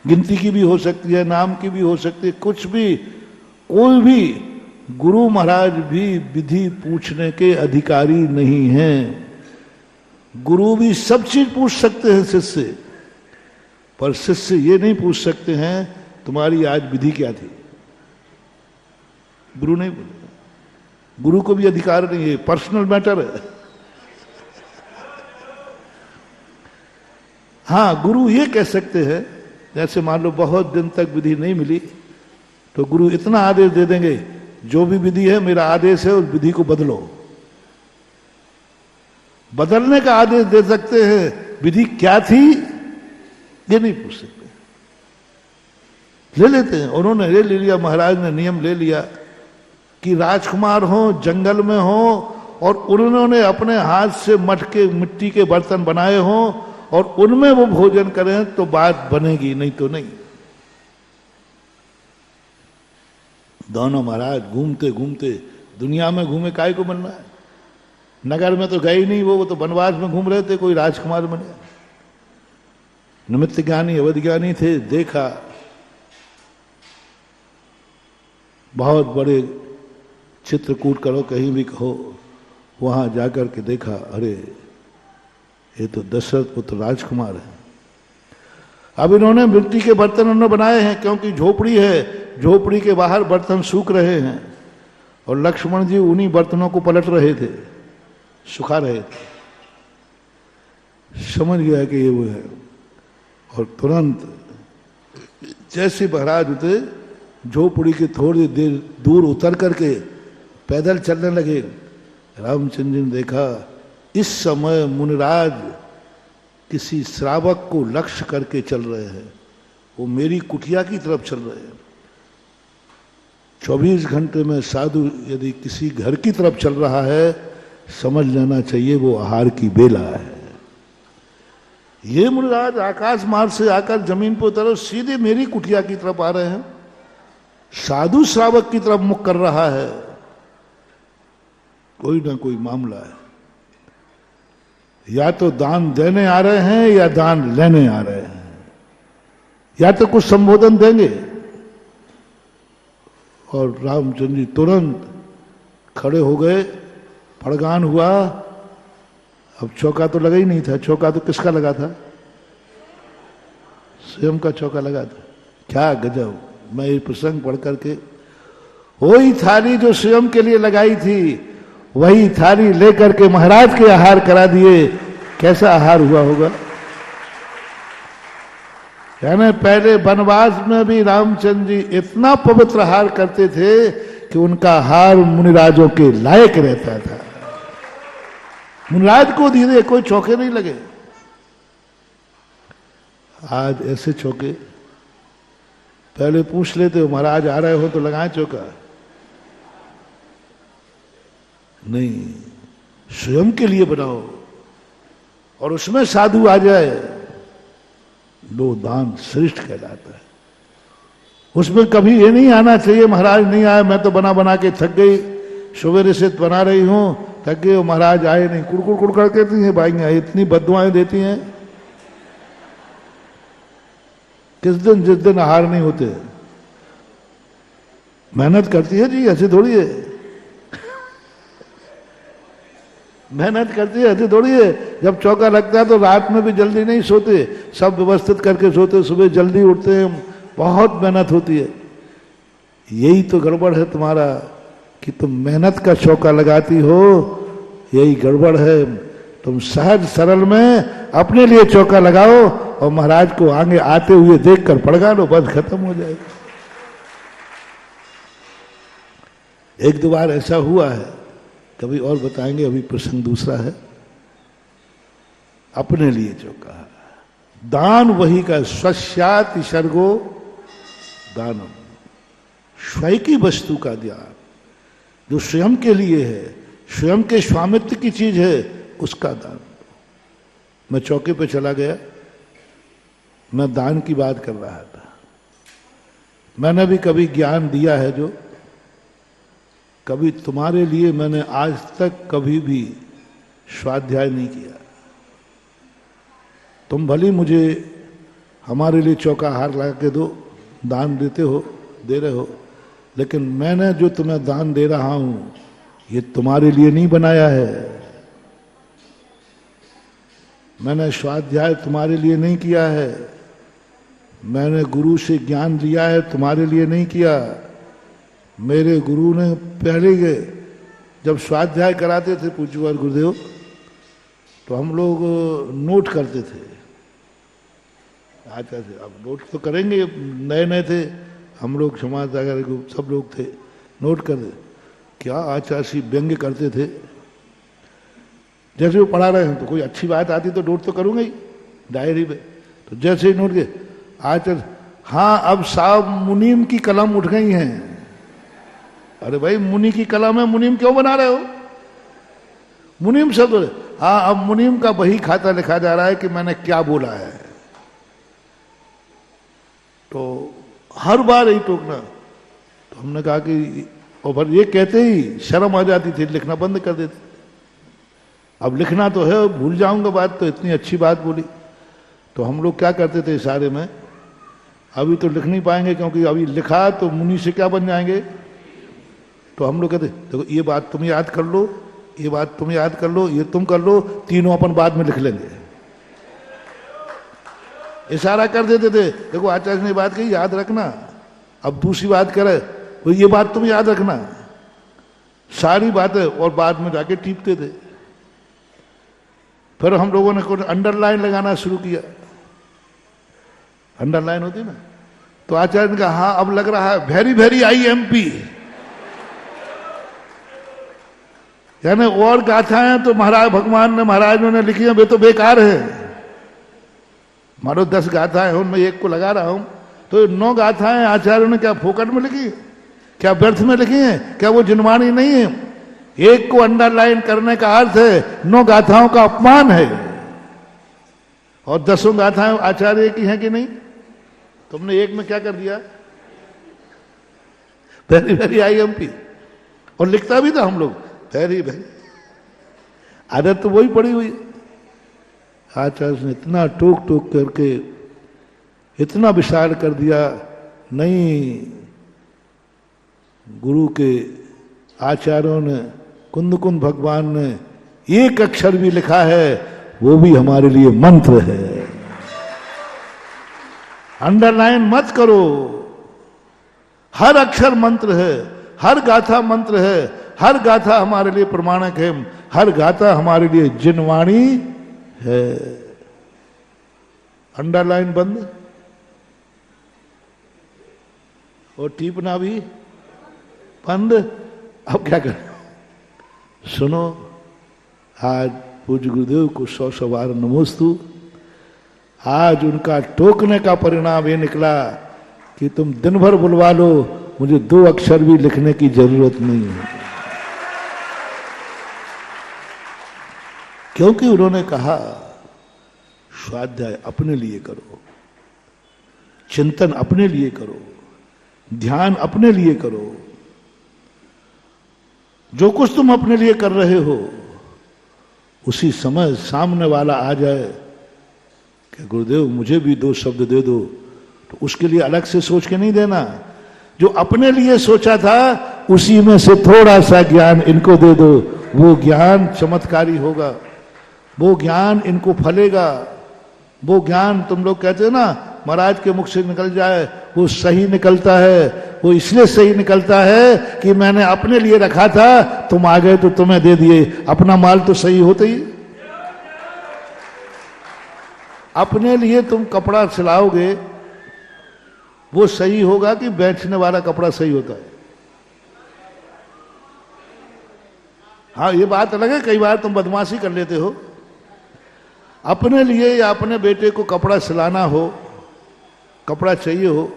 गिनती की भी हो सकती है, नाम की भी हो सकती है, कुछ भी। कोई भी गुरु महाराज भी विधि पूछने के अधिकारी नहीं हैं। गुरु भी सब चीज पूछ सकते हैं शिष्य से, पर शिष्य ये नहीं पूछ सकते हैं तुम्हारी आज विधि क्या थी। गुरु नहीं बोले, गुरु को भी अधिकार नहीं है, पर्सनल मैटर है। हाँ, गुरु ये कह सकते हैं, जैसे मान लो बहुत दिन तक विधि नहीं मिली तो गुरु इतना आदेश दे देंगे, जो भी विधि है मेरा आदेश है, उस विधि को बदलो। बदलने का आदेश दे सकते हैं, विधि क्या थी ये नहीं पूछ सकते। ले लेते हैं, उन्होंने ले लिया, महाराज ने नियम ले लिया कि राजकुमार हो, जंगल में हो, और उन्होंने अपने हाथ से मटके मिट्टी के बर्तन बनाए हो और उनमें वो भोजन करें तो बात बनेगी, नहीं तो नहीं। दोनों महाराज घूमते घूमते दुनिया में घूमे, काय को बनना है, नगर में तो गए ही नहीं, वो तो वनवास में घूम रहे थे, कोई राजकुमार बने। निमित्त ज्ञानी अवध ज्ञानी थे, देखा बहुत बड़े चित्रकूट करो कहीं भी कहो, वहां जाकर के देखा, अरे ये तो दशरथ पुत्र राजकुमार है। अब इन्होंने मिट्टी के बर्तन उन्होंने बनाए हैं, क्योंकि झोपड़ी है, झोपड़ी के बाहर बर्तन सूख रहे हैं और लक्ष्मण जी उन्हीं बर्तनों को पलट रहे थे, सुखा रहे थे। समझ गया कि ये वो है, और तुरंत जैसे महाराज उतरे, झोपड़ी के थोड़ी देर दूर उतर करके पैदल चलने लगे। रामचंद्र जी ने देखा इस समय मुनिराज किसी श्रावक को लक्ष्य करके चल रहे हैं, वो मेरी कुटिया की तरफ चल रहे हैं। 24 घंटे में साधु यदि किसी घर की तरफ चल रहा है, समझ लेना चाहिए वो आहार की बेला है। ये मुनिराज आकाश मार्ग से आकर जमीन पर उतर सीधे मेरी कुटिया की तरफ आ रहे हैं, साधु श्रावक की तरफ मुख कर रहा है, कोई ना कोई मामला है। या तो दान देने आ रहे हैं या दान लेने आ रहे हैं, या तो कुछ संबोधन देंगे। और रामचंद्र जी तुरंत खड़े हो गए, फड़गान हुआ। अब चौका तो लगा ही नहीं था, चौका तो किसका लगा था? स्वयं का चौका लगा था। क्या गजब! मैं ये प्रसंग पढ़ करके, वही थाली जो स्वयं के लिए लगाई थी, वही थाली लेकर के महाराज के आहार करा दिए। कैसा आहार हुआ होगा? यानी पहले वनवास में भी रामचंद्र जी इतना पवित्र आहार करते थे कि उनका आहार मुनिराजों के लायक रहता था। मुनिराज को धीरे कोई चौके नहीं लगे। आज ऐसे चौके, पहले पूछ लेते हो महाराज आ रहे हो तो लगाए चौका, नहीं, स्वयं के लिए बनाओ और उसमें साधु आ जाए, लो दान श्रेष्ठ कहलाता है। उसमें कभी ये नहीं आना चाहिए महाराज नहीं आए, मैं तो बना बना के थक गई, सवेरे से बना रही हूं, थक गए, महाराज आए नहीं, कुड़कुड़ कुड़कुड़ करती हैं भाइयां, इतनी बददुआएं देती हैं। किस दिन जिस दिन आहार नहीं होते, मेहनत करती है जी, ऐसे थोड़ी है। मेहनत करती है, ऐसे थोड़ी है। जब चौका लगता है तो रात में भी जल्दी नहीं सोते, सब व्यवस्थित करके सोते, सुबह जल्दी उठते हैं, बहुत मेहनत होती है। यही तो गड़बड़ है तुम्हारा कि तुम मेहनत का चौका लगाती हो, यही गड़बड़ है। तुम सहज सरल में अपने लिए चौका लगाओ और महाराज को आगे आते हुए देखकर पड़गा लो, बस खत्म हो जाएगा। एक दो बार ऐसा हुआ है, कभी और बताएंगे, अभी प्रसंग दूसरा है। अपने लिए चौका, दान वही का, स्वस्याति सर्गो दानम, स्वयं की वस्तु का ज्ञान, जो स्वयं के लिए है, स्वयं के स्वामित्व की चीज है, उसका दान। मैं चौके पे चला गया, मैं दान की बात कर रहा था। मैंने भी कभी ज्ञान दिया है, जो कभी तुम्हारे लिए मैंने आज तक कभी भी स्वाध्याय नहीं किया। तुम भली मुझे हमारे लिए चौका हार ला के दो, दान देते हो, दे रहे हो, लेकिन मैंने जो तुम्हें दान दे रहा हूं ये तुम्हारे लिए नहीं बनाया है। मैंने स्वाध्याय तुम्हारे लिए नहीं किया है, मैंने गुरु से ज्ञान लिया है, तुम्हारे लिए नहीं किया। मेरे गुरु ने पहले के जब स्वाध्याय कराते थे पूज्यवर गुरुदेव, तो हम लोग नोट करते थे। अब नोट तो करेंगे, नए नए थे हम लोग, समाज अगर सब लोग थे, नोट कर दे। क्या आचार्य श्री व्यंग्य करते थे। जैसे वो पढ़ा रहे हैं तो कोई अच्छी बात आती तो नोट तो करूंगा ही डायरी में। तो जैसे ही नोट के आचार्य, हाँ अब साहब मुनीम की कलम उठ गई हैं। अरे भाई मुनि की कलम है, मुनीम क्यों बना रहे हो? मुनीम शब्द, हाँ अब मुनीम का वही खाता लिखा जा रहा है कि मैंने क्या बोला है। तो हर बार यही टोकना। तो हमने कहा कि और फिर ये कहते ही शर्म आ जाती थी, लिखना बंद कर देते। अब लिखना तो है, भूल जाऊंगा बात, तो इतनी अच्छी बात बोली। तो हम लोग क्या करते थे इशारे में, अभी तो लिख नहीं पाएंगे क्योंकि अभी लिखा तो मुनि से क्या बन जाएंगे। तो हम लोग कहते देखो ये बात तुम याद कर लो, ये बात तुम याद कर लो, ये तुम कर लो, तीनों अपन बाद में लिख लेंगे। इशारा कर देते थे, देखो आचार्य ने बात कही याद रखना। अब दूसरी बात करे तो ये बात तुम याद रखना, सारी बातें, और बाद में जाके टीपते थे। फिर हम लोगों ने कुछ अंडरलाइन लगाना शुरू किया। अंडरलाइन होती ना, तो आचार्य ने कहा हाँ अब लग रहा है वेरी वेरी IMP, यानी और गाथाएं तो महाराज भगवान ने महाराजों ने लिखी हैं, वे तो बेकार है। मानो 10 गाथाएं हैं, उनमें एक को लगा रहा हूं, तो 9 गाथाएं आचार्यों ने क्या फोकट में लिखी, क्या व्यर्थ में लिखी हैं? क्या वो जिनवाणी नहीं है? एक को अंडरलाइन करने का अर्थ है 9 गाथाओं का अपमान है। और 10 गाथाएं आचार्य की हैं कि नहीं? तुमने एक में क्या कर दिया, वेरी वेरी IMP, और लिखता भी था हम लोग वेरी वेरी। आदत तो वही पड़ी हुई। आचार्य ने इतना टोक टोक करके इतना विचार कर दिया, नहीं गुरु के आचार्यों ने, कुंद कुंद भगवान ने एक अक्षर भी लिखा है, वो भी हमारे लिए मंत्र है। अंडरलाइन मत करो, हर अक्षर मंत्र है, हर गाथा मंत्र है, हर गाथा हमारे लिए प्रमाणक है, हर गाथा हमारे लिए जिनवाणी है। अंडरलाइन बंद और टीपना भी बंद। अब क्या करें? सुनो, आज पूज्य गुरुदेव को 100 बार नमोस्तु। आज उनका टोकने का परिणाम ये निकला कि तुम दिन भर बुलवा लो, मुझे 2 अक्षर भी लिखने की जरूरत नहीं है। क्योंकि उन्होंने कहा स्वाध्याय अपने लिए करो, चिंतन अपने लिए करो, ध्यान अपने लिए करो। जो कुछ तुम अपने लिए कर रहे हो, उसी समय सामने वाला आ जाए कि गुरुदेव मुझे भी 2 शब्द दे दो, तो उसके लिए अलग से सोच के नहीं देना। जो अपने लिए सोचा था उसी में से थोड़ा सा ज्ञान इनको दे दो, वो ज्ञान चमत्कारी होगा, वो ज्ञान इनको फलेगा। वो ज्ञान तुम लोग कहते हो ना महाराज के मुख से निकल जाए, वो सही निकलता है। वो इसलिए सही निकलता है कि मैंने अपने लिए रखा था, तुम आ गए तो तुम्हें दे दिए। अपना माल तो सही होता ही। अपने लिए तुम कपड़ा सिलाओगे, वो सही होगा कि बेचने वाला कपड़ा सही होता है? हाँ ये बात अलग है, कई बार तुम बदमाशी कर लेते हो। अपने लिए या अपने बेटे को कपड़ा सिलाना हो, कपड़ा चाहिए हो,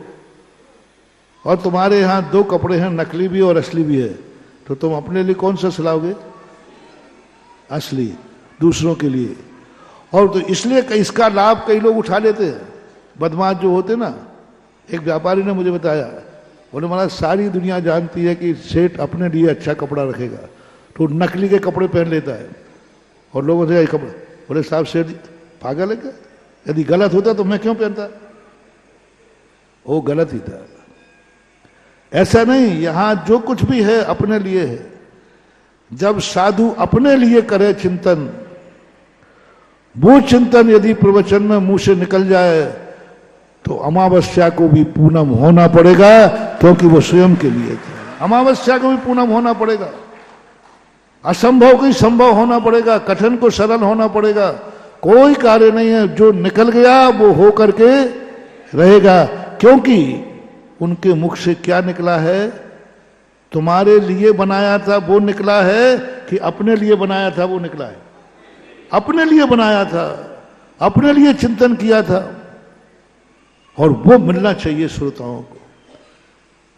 और तुम्हारे यहाँ 2 कपड़े हैं, नकली भी और असली भी है, तो तुम अपने लिए कौन सा सिलाओगे? असली, दूसरों के लिए। और तो इसलिए इसका लाभ कई लोग उठा लेते हैं, बदमाश जो होते ना। एक व्यापारी ने मुझे बताया, बोले महाराज सारी दुनिया जानती है कि सेठ अपने लिए अच्छा कपड़ा रखेगा, तो नकली के कपड़े पहन लेता है। और लोगों से कपड़े, बोले साहब सेठ पागल है क्या? यदि गलत होता तो मैं क्यों पहनता? वो गलत ही था। ऐसा नहीं, यहां जो कुछ भी है अपने लिए है। जब साधु अपने लिए करे चिंतन, वो चिंतन यदि प्रवचन में मुंह से निकल जाए तो अमावस्या को भी पूनम होना पड़ेगा, क्योंकि वो स्वयं के लिए था। अमावस्या को भी पूनम होना पड़ेगा, असंभव को संभव होना पड़ेगा, कठिन को सरल होना पड़ेगा। कोई कार्य नहीं है जो निकल गया वो हो करके रहेगा, क्योंकि उनके मुख से क्या निकला है? तुम्हारे लिए बनाया था वो निकला है कि अपने लिए बनाया था वो निकला है? अपने लिए बनाया था, अपने लिए चिंतन किया था, और वो मिलना चाहिए श्रोताओं को।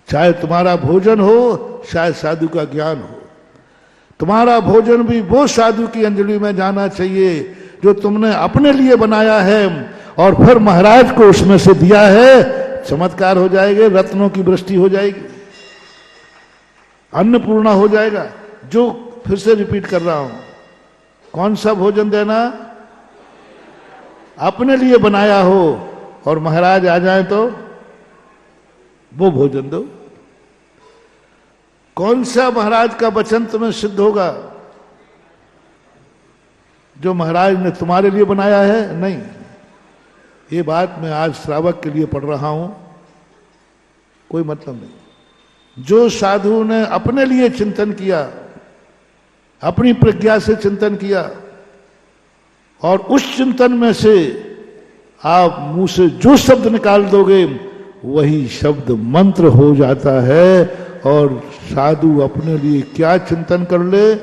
चाहे तुम्हारा भोजन हो, चाहे साधु का ज्ञान हो, तुम्हारा भोजन भी वो साधु की अंजलि में जाना चाहिए जो तुमने अपने लिए बनाया है और फिर महाराज को उसमें से दिया है। चमत्कार हो जाएंगे, रत्नों की वृष्टि हो जाएगी, अन्नपूर्णा हो जाएगा। जो फिर से रिपीट कर रहा हूं, कौन सा भोजन देना? अपने लिए बनाया हो और महाराज आ जाए तो वो भोजन दो। कौन सा महाराज का वचन तुम्हें सिद्ध होगा? जो महाराज ने तुम्हारे लिए बनाया है? नहीं। ये बात मैं आज श्रावक के लिए पढ़ रहा हूं, कोई मतलब नहीं। जो साधु ने अपने लिए चिंतन किया, अपनी प्रज्ञा से चिंतन किया, और उस चिंतन में से आप मुंह से जो शब्द निकाल दोगे वही शब्द मंत्र हो जाता है। और साधु अपने लिए क्या चिंतन कर ले,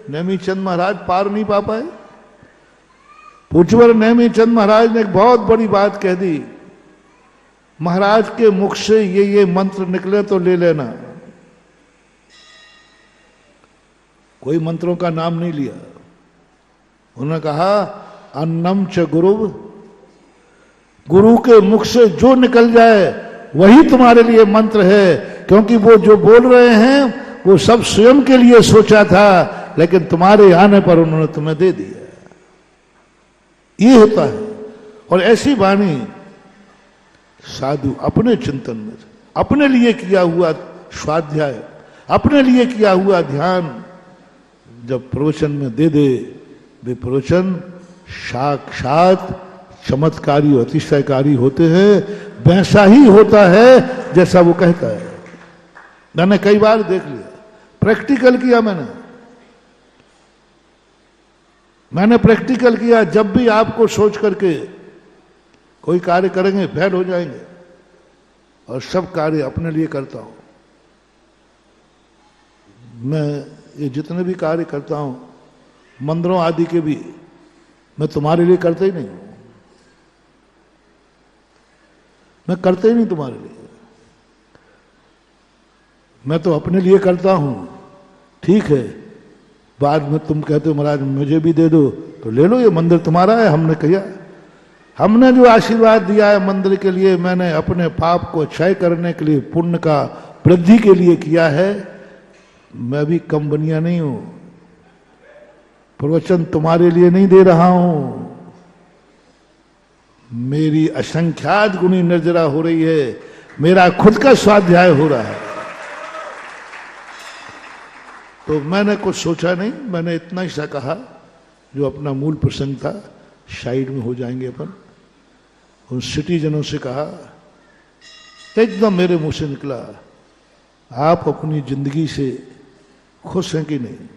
नेमीचंद महाराज पार नहीं पा पाए। पूज्यवर नेमीचंद महाराज ने एक बहुत बड़ी बात कह दी, महाराज के मुख से ये मंत्र निकले तो ले लेना। कोई मंत्रों का नाम नहीं लिया। उन्होंने कहा अन्नम च गुरु, गुरु के मुख से जो निकल जाए वही तुम्हारे लिए मंत्र है, क्योंकि वो जो बोल रहे हैं वो सब स्वयं के लिए सोचा था, लेकिन तुम्हारे आने पर उन्होंने तुम्हें दे दिया। ये होता है। और ऐसी वाणी साधु अपने चिंतन में, अपने लिए किया हुआ स्वाध्याय, अपने लिए किया हुआ ध्यान जब प्रवचन में दे दे, वे प्रवचन साक्षात चमत्कारी और अतिशयकारी होते हैं। वैसा ही होता है जैसा वो कहता है। मैंने कई बार देख लिया, प्रैक्टिकल किया मैंने प्रैक्टिकल किया। जब भी आपको सोच करके कोई कार्य करेंगे फेल हो जाएंगे, और सब कार्य अपने लिए करता हूं मैं। ये जितने भी कार्य करता हूं, मंदिरों आदि के भी, मैं तुम्हारे लिए करता ही नहीं हूं। मैं करता ही नहीं तुम्हारे लिए, मैं तो अपने लिए करता हूं। ठीक है, बाद में तुम कहते हो महाराज मुझे भी दे दो, तो ले लो, ये मंदिर तुम्हारा है। हमने कहा, हमने जो आशीर्वाद दिया है मंदिर के लिए, मैंने अपने पाप को क्षय करने के लिए, पुण्य का वृद्धि के लिए किया है। मैं भी कम बनिया नहीं हूं। प्रवचन तुम्हारे लिए नहीं दे रहा हूं, मेरी असंख्यात गुणी निर्जरा हो रही है, मेरा खुद का स्वाध्याय हो रहा है। तो मैंने कुछ सोचा नहीं, मैंने इतना ही सा कहा जो अपना मूल प्रसंग था, साइड में हो जाएंगे अपन। उन सिटीजनों से कहा, एकदम मेरे मुंह से निकला, आप अपनी जिंदगी से खुश हैं कि नहीं?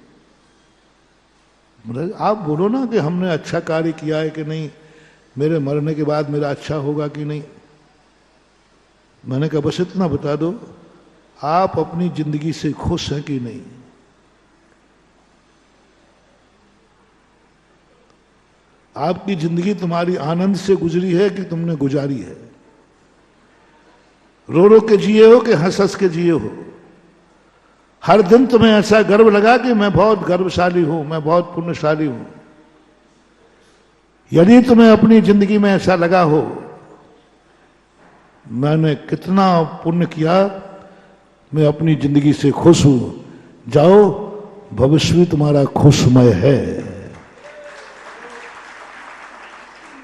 मतलब आप बोलो ना कि हमने अच्छा कार्य किया है कि नहीं, मेरे मरने के बाद मेरा अच्छा होगा कि नहीं। मैंने कहा बस इतना बता दो, आप अपनी जिंदगी से खुश हैं कि नहीं? आपकी जिंदगी तुम्हारी आनंद से गुजरी है कि तुमने गुजारी है? रो रो के जिए हो कि हंस हंस के जिए हो? हर दिन तुम्हें ऐसा गर्व लगा कि मैं बहुत गर्वशाली हूं, मैं बहुत पुण्यशाली हूं? यदि तुम्हें अपनी जिंदगी में ऐसा लगा हो, मैंने कितना पुण्य किया, मैं अपनी जिंदगी से खुश हूं, जाओ, भविष्य भी तुम्हारा खुशमय है।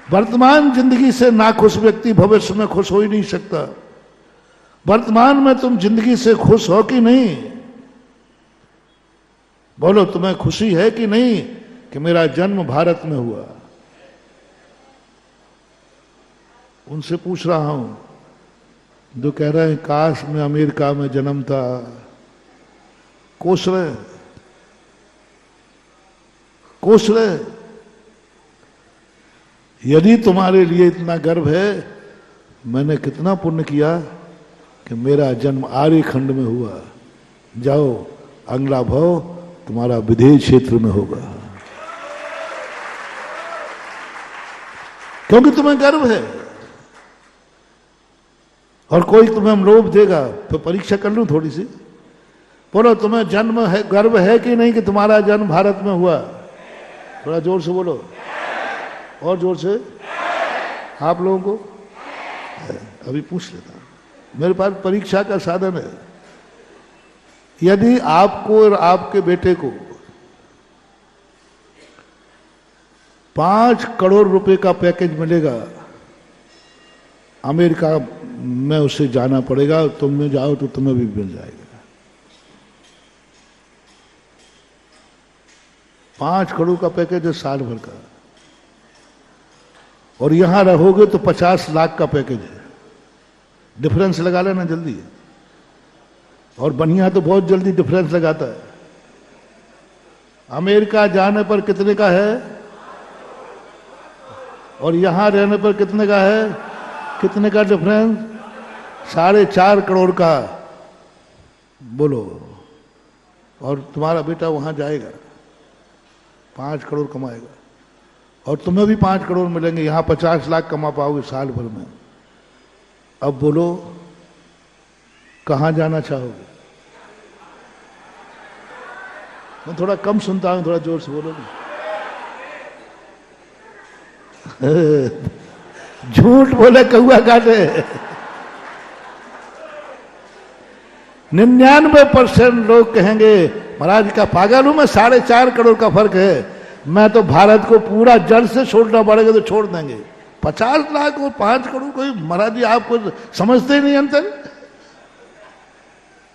वर्तमान जिंदगी से नाखुश व्यक्ति भविष्य में खुश हो ही नहीं सकता। वर्तमान में तुम जिंदगी से खुश हो कि नहीं? बोलो, तुम्हें खुशी है कि नहीं कि मेरा जन्म भारत में हुआ? उनसे पूछ रहा हूं जो कह रहे हैं काश मैं अमेरिका में जन्म था, कोस रहे, कोस रहे। यदि तुम्हारे लिए इतना गर्व है, मैंने कितना पुण्य किया कि मेरा जन्म आर्यखंड में हुआ, जाओ, अगला भाव तुम्हारा विदेश क्षेत्र में होगा, क्योंकि तुम्हें गर्व है। और कोई तुम्हें लोभ देगा तो परीक्षा कर लूं थोड़ी सी, बोलो तुम्हें जन्म है, गर्व है कि नहीं कि तुम्हारा जन्म भारत में हुआ? थोड़ा जोर से बोलो, और जोर से। आप लोगों को अभी पूछ लेता हूं, मेरे पास परीक्षा का साधन है। यदि आपको और आपके बेटे को 5 करोड़ रुपए का पैकेज मिलेगा, अमेरिका में उसे जाना पड़ेगा, तुम में जाओ तो तुम्हें भी मिल जाएगा। 5 करोड़ का पैकेज है साल भर का, और यहां रहोगे तो 50 लाख का पैकेज है। डिफरेंस लगा लेना जल्दी, और बढ़िया तो बहुत जल्दी डिफरेंस लगाता है। अमेरिका जाने पर कितने का है, और यहां रहने पर कितने का है? कितने का डिफरेंस? 4.5 करोड़ का। बोलो, और तुम्हारा बेटा वहां जाएगा, 5 करोड़ कमाएगा, और तुम्हें भी 5 करोड़ मिलेंगे। यहां 50 लाख कमा पाओगे साल भर में। अब बोलो, कहां जाना चाहोगे? मैं थोड़ा कम सुनता हूं, थोड़ा जोर से बोलो। झूठ बोले कौआ काटे। 99% लोग कहेंगे महाराज का पागल हूं मैं, 4.5 करोड़ का फर्क है, मैं तो भारत को पूरा जड़ से छोड़ना पड़ेगा तो छोड़ देंगे। 50 लाख और 5 करोड़, कोई महाराज जी आपको समझते ही नहीं अंतर।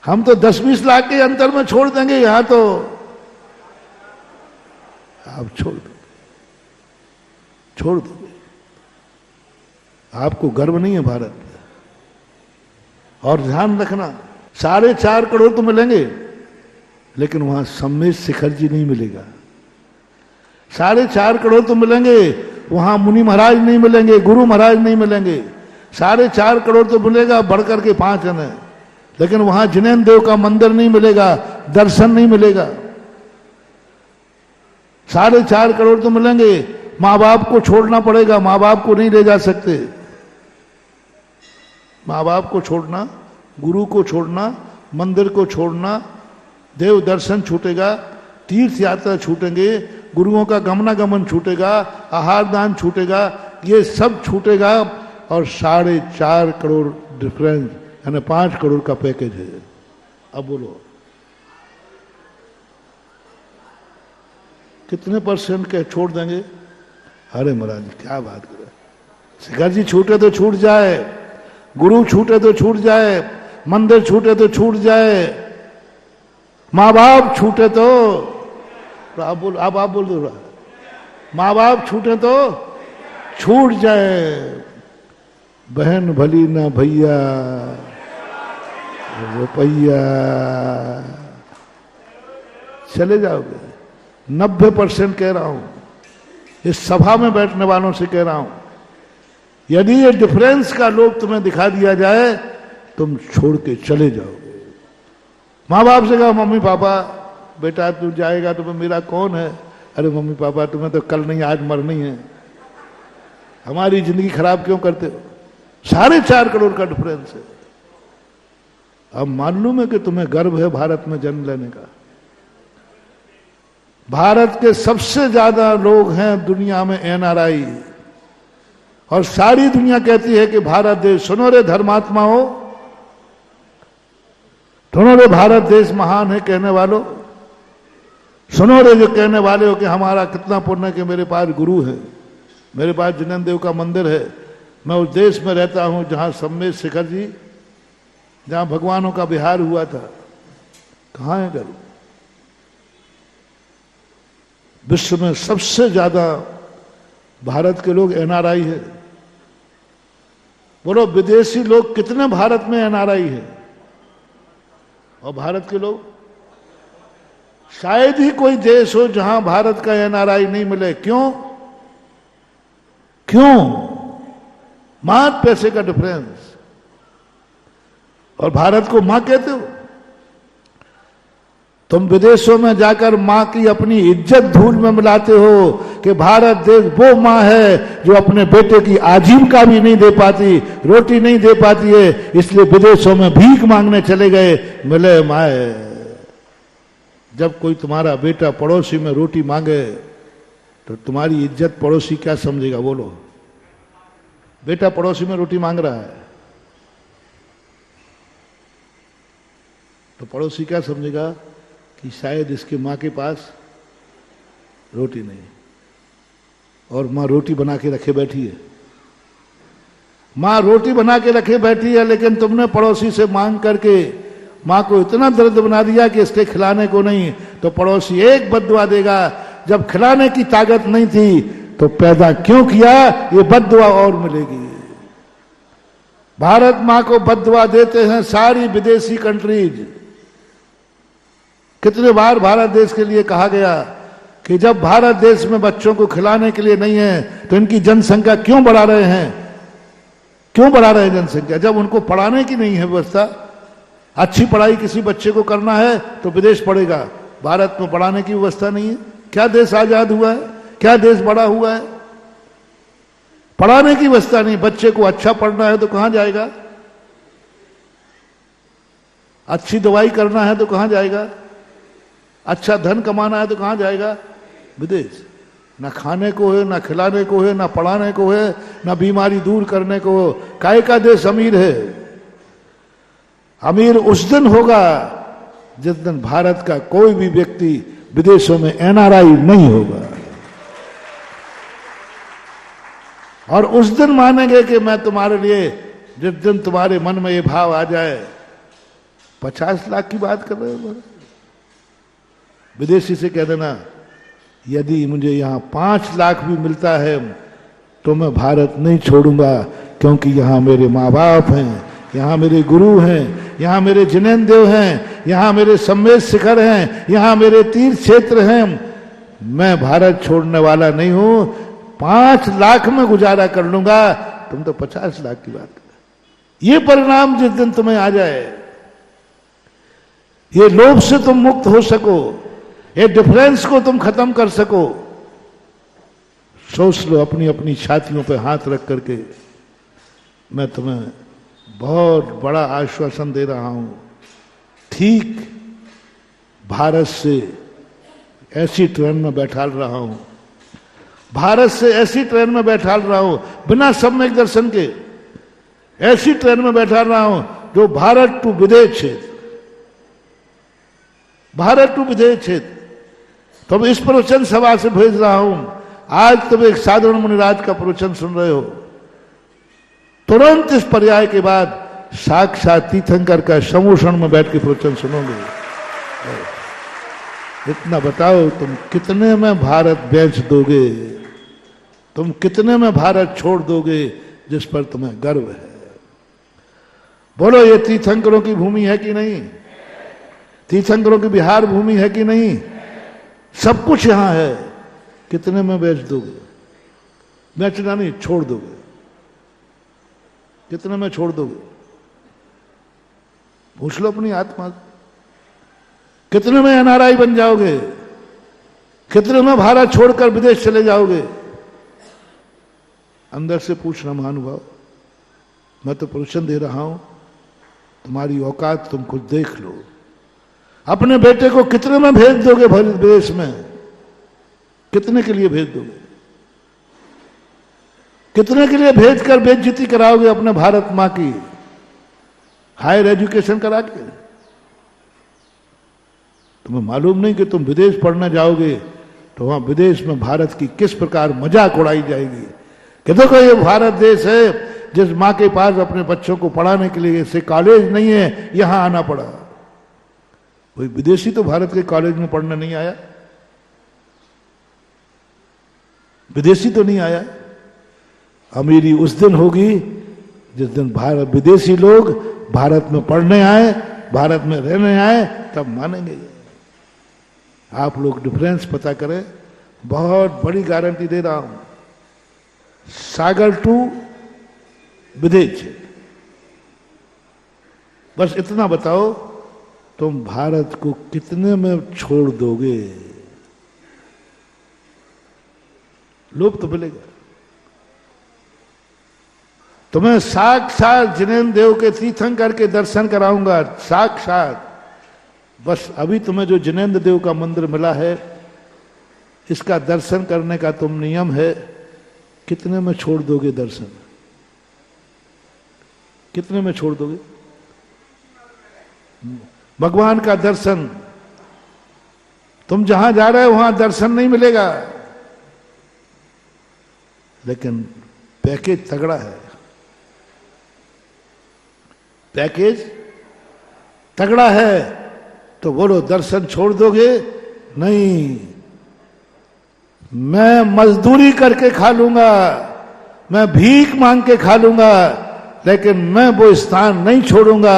हम तो 10-20 लाख के अंतर में छोड़ देंगे, यहां तो आप छोड़ दोगे। आपको गर्व नहीं है भारत में। और ध्यान रखना, 4.5 करोड़ तो मिलेंगे, लेकिन वहां सम्मेद शिखर जी नहीं मिलेगा। 4.5 करोड़ तो मिलेंगे, वहां मुनि महाराज नहीं मिलेंगे, गुरु महाराज नहीं मिलेंगे। 4.5 करोड़ तो मिलेगा, बढ़कर के 5 है, लेकिन वहां जिनेन्द्र देव का मंदिर नहीं मिलेगा, दर्शन नहीं मिलेगा। 4.5 करोड़ तो मिलेंगे, माँ बाप को छोड़ना पड़ेगा, माँ बाप को नहीं ले जा सकते। माँ बाप को छोड़ना, गुरु को छोड़ना, मंदिर को छोड़ना, देव दर्शन छूटेगा, तीर्थ यात्रा छूटेंगे, गुरुओं का गमनागमन छूटेगा, आहार दान छूटेगा, ये सब छूटेगा। और 4.5 करोड़ डिफरेंस, यानी 5 करोड़ का पैकेज है। अब बोलो कितने % के छोड़ देंगे? अरे महाराज क्या बात कर रहे, शिखर जी छूटे तो छूट जाए, गुरु छूटे तो छूट जाए, मंदिर छूटे तो छूट जाए, माँ बाप छूटे तो आप बोल, अब आप बोल दो, माँ बाप छूटे तो छूट जाए। बहन भली ना भैया रुपैया, चले जाओगे। 90% कह रहा हूं, इस सभा में बैठने वालों से कह रहा हूं, यदि ये डिफरेंस का लोग तुम्हें दिखा दिया जाए, तुम छोड़ के चले जाओगे। माँ बाप से कहा मम्मी पापा बेटा तू जाएगा तो मेरा कौन है? अरे मम्मी पापा तुम्हें तो कल नहीं आज मरनी है, हमारी जिंदगी खराब क्यों करते हो? 4.5 करोड़ का डिफरेंस है। अब मालूम है कि तुम्हें गर्व है भारत में जन्म लेने का। भारत के सबसे ज्यादा लोग हैं दुनिया में NRI, और सारी दुनिया कहती है कि भारत देश, सुनो रे धर्मात्माओं, सुनो रे भारत देश महान है कहने वालों, सुनो रे जो कहने वाले हो कि हमारा कितना पुण्य कि मेरे पास गुरु है, मेरे पास जिनेन्द्र देव का मंदिर है, मैं उस देश में रहता हूं जहां सम्मेद शिखर जी, जहां भगवानों का विहार हुआ था। कहां है गर्व? विश्व में सबसे ज्यादा भारत के लोग NRI है। बोलो विदेशी लोग कितने भारत में NRI है? और भारत के लोग, शायद ही कोई देश हो जहां भारत का NRI नहीं मिले। क्यों? क्यों? मात्र पैसे का डिफरेंस। और भारत को मां कहते हो? तुम विदेशों में जाकर मां की अपनी इज्जत धूल में मिलाते हो कि भारत देश वो मां है जो अपने बेटे की आजीविका भी नहीं दे पाती, रोटी नहीं दे पाती है, इसलिए विदेशों में भीख मांगने चले गए, मिले माए। जब कोई तुम्हारा बेटा पड़ोसी में रोटी मांगे तो तुम्हारी इज्जत पड़ोसी क्या समझेगा? बोलो। बेटा पड़ोसी में रोटी मांग रहा है तो पड़ोसी क्या समझेगा कि शायद इसके मां के पास रोटी नहीं, और मां रोटी बना के रखे बैठी है। मां रोटी बना के रखे बैठी है, लेकिन तुमने पड़ोसी से मांग करके मां को इतना दर्द बना दिया कि इसके खिलाने को नहीं, तो पड़ोसी एक बद्दुआ देगा। जब खिलाने की ताकत नहीं थी तो पैदा क्यों किया? ये बद्दुआ और मिलेगी। भारत मां को बद्दुआ देते हैं सारी विदेशी कंट्रीज। कितने बार भारत देश के लिए कहा गया कि जब भारत देश में बच्चों को खिलाने के लिए नहीं है तो इनकी जनसंख्या क्यों बढ़ा रहे हैं? क्यों बढ़ा रहे हैं जनसंख्या? जब उनको पढ़ाने की नहीं है व्यवस्था। अच्छी पढ़ाई किसी बच्चे को करना है तो विदेश पढ़ेगा, भारत में पढ़ाने की व्यवस्था नहीं है। क्या देश आजाद हुआ है? क्या देश बड़ा हुआ है? पढ़ाने की व्यवस्था नहीं। बच्चे को अच्छा पढ़ना है तो कहां जाएगा? अच्छी दवाई करना है तो कहां जाएगा? अच्छा धन कमाना है तो कहां जाएगा? विदेश। ना खाने को है, ना खिलाने को है, ना पढ़ाने को है, ना बीमारी दूर करने को हो। काहे का देश अमीर है? अमीर उस दिन होगा जिस दिन भारत का कोई भी व्यक्ति विदेशों में एनआरआई नहीं होगा, और उस दिन मानेंगे कि मैं तुम्हारे लिए, जिस दिन तुम्हारे मन में ये भाव आ जाए, 50 लाख की बात कर रहे हो, विदेशी से कह देना यदि मुझे यहां 5 लाख भी मिलता है तो मैं भारत नहीं छोड़ूंगा, क्योंकि यहां मेरे माँ बाप हैं, यहां मेरे गुरु हैं, यहां मेरे जिनेंद्र देव हैं, यहां मेरे सम्मेद शिखर हैं, यहां मेरे तीर्थ क्षेत्र हैं। मैं भारत छोड़ने वाला नहीं हूं। 5 लाख में गुजारा कर लूंगा, तुम तो 50 लाख की बात कर। ये परिणाम जिस दिन तुम्हें आ जाए, ये लोभ से तुम मुक्त हो सको, ये डिफरेंस को तुम खत्म कर सको, सोच लो अपनी अपनी छातियों पे हाथ रख करके। मैं तुम्हें बहुत बड़ा आश्वासन दे रहा हूं। ठीक भारत से ऐसी ट्रेन में बैठा रहा हूं, भारत से ऐसी ट्रेन में बैठा रहा हूं बिना सम्यक दर्शन के, ऐसी ट्रेन में बैठा रहा हूं जो भारत टू विदेश क्षेत्र, भारत टू विदेश क्षेत्र। तुम इस प्रवचन सभा से भेज रहा हूं। आज तुम एक साधारण मुनिराज का प्रवचन सुन रहे हो, तुरंत इस पर्याय के बाद साक्षात तीर्थंकर का समूषण में बैठ के प्रवचन सुनोगे। इतना बताओ, तुम कितने में भारत बेच दोगे? तुम कितने में भारत छोड़ दोगे जिस पर तुम्हें गर्व है? बोलो, ये तीर्थंकरों की भूमि है कि नहीं? तीर्थंकरों की बिहार भूमि है कि नहीं? सब कुछ यहां है। कितने में बेच दोगे? बेचना नहीं, छोड़ दोगे। कितने में छोड़ दोगे? पूछ लो अपनी आत्मा। कितने में एनआरआई बन जाओगे? कितने में भारत छोड़कर विदेश चले जाओगे? अंदर से पूछना महानुभाव। मैं तो प्रवचन दे रहा हूं, तुम्हारी औकात तुम खुद देख लो। अपने बेटे को कितने में भेज दोगे विदेश में? कितने के लिए भेज दोगे? कितने के लिए भेजकर बेइज्जती कराओगे अपने भारत मां की? हायर एजुकेशन करा के? तुम्हें मालूम नहीं कि तुम विदेश पढ़ने जाओगे तो वहां विदेश में भारत की किस प्रकार मजाक उड़ाई जाएगी कि देखो ये भारत देश है जिस मां के पास अपने बच्चों को पढ़ाने के लिए से कॉलेज नहीं है, यहां आना पड़ा। कोई विदेशी तो भारत के कॉलेज में पढ़ने नहीं आया, विदेशी तो नहीं आया। अमीरी उस दिन होगी जिस दिन भारत विदेशी लोग भारत में पढ़ने आए, भारत में रहने आए, तब मानेंगे। आप लोग डिफरेंस पता करें। बहुत बड़ी गारंटी दे रहा हूं। सागर टू विदेश, बस इतना बताओ तुम भारत को कितने में छोड़ दोगे? लोभ तो मिलेगा। तुम्हें साक्षात जिनेन्द्र देव के तीर्थंकर के दर्शन कराऊंगा, साक्षात। बस अभी तुम्हें जो जिनेन्द्र देव का मंदिर मिला है, इसका दर्शन करने का तुम नियम है, कितने में छोड़ दोगे दर्शन? कितने में छोड़ दोगे? भगवान का दर्शन तुम जहां जा रहे हो वहां दर्शन नहीं मिलेगा, लेकिन पैकेज तगड़ा है। पैकेज तगड़ा है तो बोलो दर्शन छोड़ दोगे? नहीं, मैं मजदूरी करके खा लूंगा, मैं भीख मांग के खा लूंगा, लेकिन मैं वो स्थान नहीं छोड़ूंगा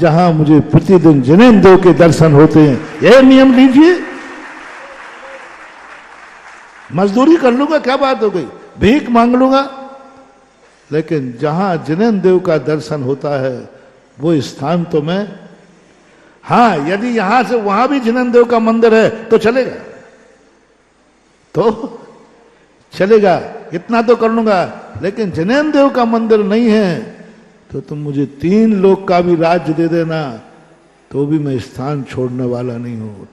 जहां मुझे प्रतिदिन जिनेन्द्र देव के दर्शन होते हैं। यह नियम लीजिए। मजदूरी कर लूंगा, क्या बात हो गई, भीख मांग लूंगा, लेकिन जहां जिनेन्द्र देव का दर्शन होता है वो स्थान तो मैं, हाँ, यदि यहां से वहां भी जिनेन्द्र देव का मंदिर है तो चलेगा, तो चलेगा, इतना तो कर लूंगा। लेकिन जिनेन्द्र देव का मंदिर नहीं है तो तुम मुझे 3 लोक का भी राज्य दे देना, तो भी मैं स्थान छोड़ने वाला नहीं हूं।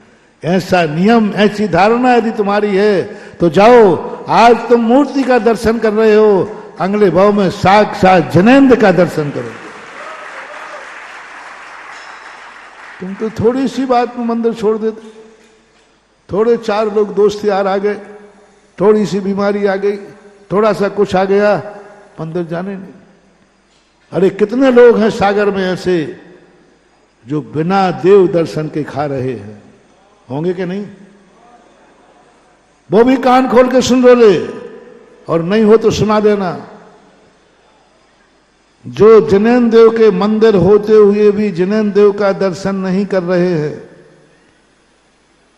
ऐसा नियम, ऐसी धारणा यदि तुम्हारी है तो जाओ, आज तुम मूर्ति का दर्शन कर रहे हो, अगले भाव में साक्षात जिनेन्द्र का दर्शन करो। तुम तो थोड़ी सी बात में मंदिर छोड़ देते, थोड़े 4 लोग दोस्त यार आ गए, थोड़ी सी बीमारी आ गई, थोड़ा सा कुछ आ गया, मंदिर जाने नहीं। अरे कितने लोग हैं सागर में ऐसे जो बिना देव दर्शन के खा रहे हैं, होंगे कि नहीं? वो भी कान खोल के सुन ले, और नहीं हो तो सुना देना। जो जिनेन्द्र देव के मंदिर होते हुए भी जिनेन्द्र देव का दर्शन नहीं कर रहे हैं,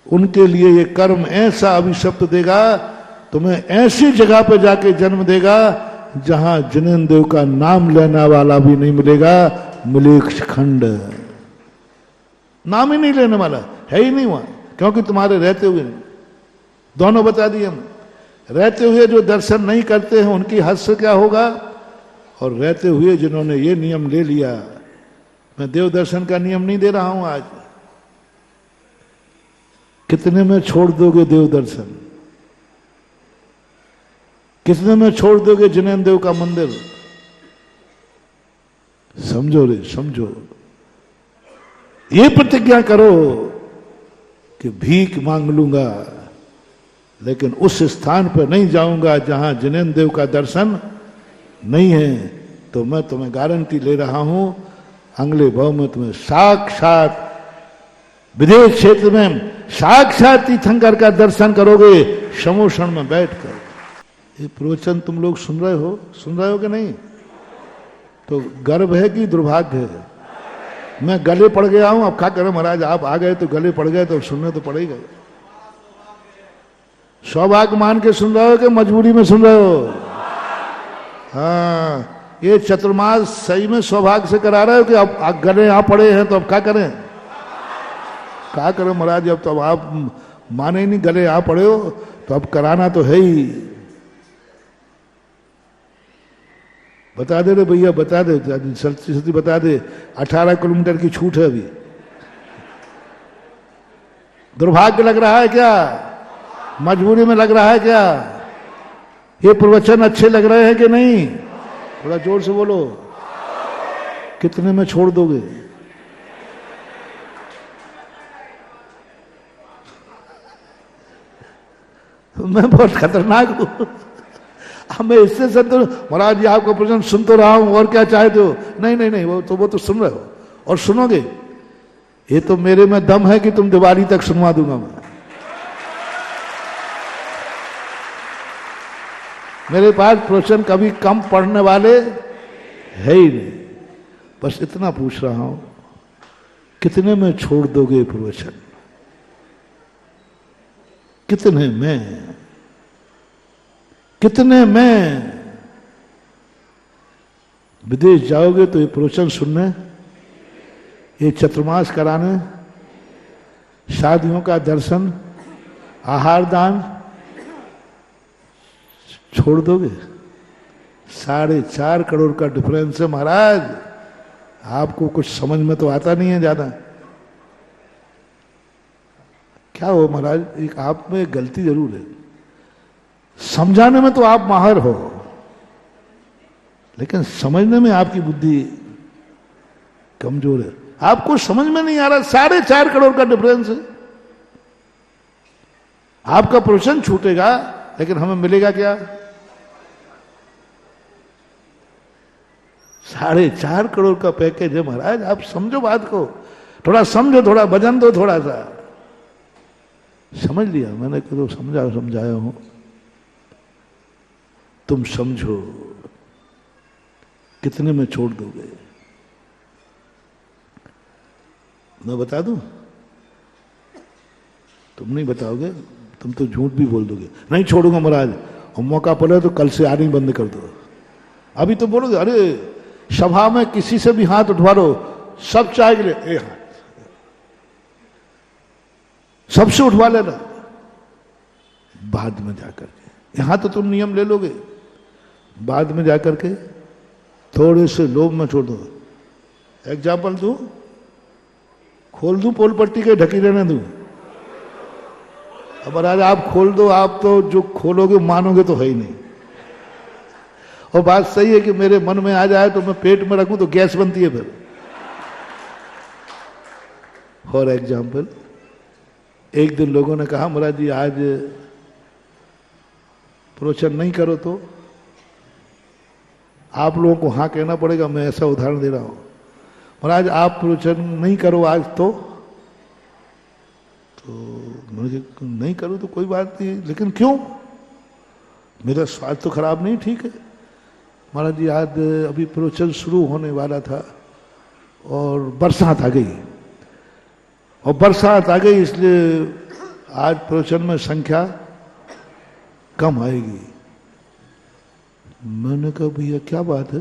उनके लिए ये कर्म ऐसा अभिशप्त देगा, तुम्हें ऐसी जगह पर जाके जन्म देगा जहां जिनेन्द्र देव का नाम लेने वाला भी नहीं मिलेगा, मिलेक्ष खंड, नाम ही नहीं लेने वाला है ही नहीं वहां, क्योंकि तुम्हारे रहते हुए नहीं। दोनों बता दिए हम। रहते हुए जो दर्शन नहीं करते हैं उनकी हद से क्या होगा, और रहते हुए जिन्होंने ये नियम ले लिया, मैं देव दर्शन का नियम नहीं दे रहा हूं आज, कितने में छोड़ दोगे देव दर्शन? कितने में छोड़ दोगे जिनेन्द्र देव का मंदिर? समझो रे, समझो। ये प्रतिज्ञा करो कि भीख मांग लूंगा, लेकिन उस स्थान पर नहीं जाऊंगा जहां जिनेन्द्र देव का दर्शन नहीं है। तो मैं तुम्हें गारंटी ले रहा हूं, अगले भाव में तुम्हें साक्षात विदेश क्षेत्र में साक्षात तीर्थंकर का दर्शन करोगे, समोषण में बैठकर। ये प्रवचन तुम लोग सुन रहे हो कि नहीं? तो गर्व है कि दुर्भाग्य है? मैं गले पड़ गया हूं, अब क्या करें महाराज, आप आ गए तो गले पड़ गए तो सुनने तो पड़ेगा। सौभाग्य मान के सुन रहे हो कि मजबूरी में सुन रहे हो? हाँ, ये चतुर्मास सही में सौभाग्य से करा रहे हो कि अब गले यहां पड़े हैं तो अब क्या करें? क्या करें महाराज, अब तो आप माने ही नहीं, गले यहां पड़े हो तो अब कराना तो है ही। बता दे रे भैया, बता दे, सती बता दे, 18 किलोमीटर की छूट है अभी। दुर्भाग्य लग रहा है क्या? मजबूरी में लग रहा है क्या? ये प्रवचन अच्छे लग रहे हैं कि नहीं? थोड़ा जोर से बोलो। कितने में छोड़ दोगे? मैं बहुत खतरनाक हूं। मैं इससे संतोष, महाराज जी आपका प्रवचन सुन तो रहा हूं, और क्या चाहते हो? नहीं नहीं नहीं, वो तो सुन रहे हो और सुनोगे। ये तो मेरे में दम है कि तुम दिवाली तक सुनवा दूंगा मैं। मेरे पास प्रवचन कभी कम पढ़ने वाले है ही नहीं। बस इतना पूछ रहा हूं, कितने में छोड़ दोगे प्रवचन? कितने में? कितने में? विदेश जाओगे तो ये प्रवचन सुनने, ये चतुर्मास कराने, शादियों का दर्शन, आहार दान छोड़ दोगे? 4.5 करोड़ का डिफरेंस है महाराज। आपको कुछ समझ में तो आता नहीं है ज्यादा। क्या हो महाराज, एक आप में गलती जरूर है। समझाने में तो आप माहिर हो, लेकिन समझने में आपकी बुद्धि कमजोर है। आपको समझ में नहीं आ रहा, 4.5 करोड़ का डिफरेंस है। आपका प्रोशन छूटेगा, लेकिन हमें मिलेगा क्या? 4.5 करोड़ का पैकेज है महाराज। आप समझो बात को, थोड़ा समझो, थोड़ा वजन दो, थोड़ा सा। समझ लिया मैंने तो समझाया हूं। तुम समझो, कितने में छोड़ दोगे? मैं बता दूं? तुम नहीं बताओगे, तुम तो झूठ भी बोल दोगे। नहीं छोड़ूंगा महाराज, और मौका पड़े तो कल से आनी बंद कर दो। अभी तो बोलोगे, अरे सभा में किसी से भी हाथ उठवा लो, सब चाय के लिए हाथ, सबसे उठवा लेना। बाद में जाकर के, यहां तो तुम नियम ले लोगे, बाद में जाकर के थोड़े से लोभ में छोड़ दो। एग्जाम्पल दूं, खोल दूं पोल पट्टी के, ढकी रहने दूं? अब आज आप खोल दो, आप तो जो खोलोगे मानोगे तो है ही नहीं। और बात सही है कि मेरे मन में आ जाए तो मैं पेट में रखूं तो गैस बनती है फिर। फॉर एग्जाम्पल, एक दिन लोगों ने कहा महाराज जी आज प्रवचन नहीं करो, तो आप लोगों को हाँ कहना पड़ेगा। मैं ऐसा उदाहरण दे रहा हूं, महाराज आप प्रवचन नहीं करो आज, तो मुझे नहीं करो तो कोई बात नहीं, लेकिन क्यों? मेरा स्वास्थ्य तो खराब नहीं, ठीक है। महाराज जी आज अभी प्रवचन शुरू होने वाला था और बरसात आ गई, और बरसात आ गई इसलिए आज प्रवचन में संख्या कम आएगी। मैंने कहा भैया क्या बात है,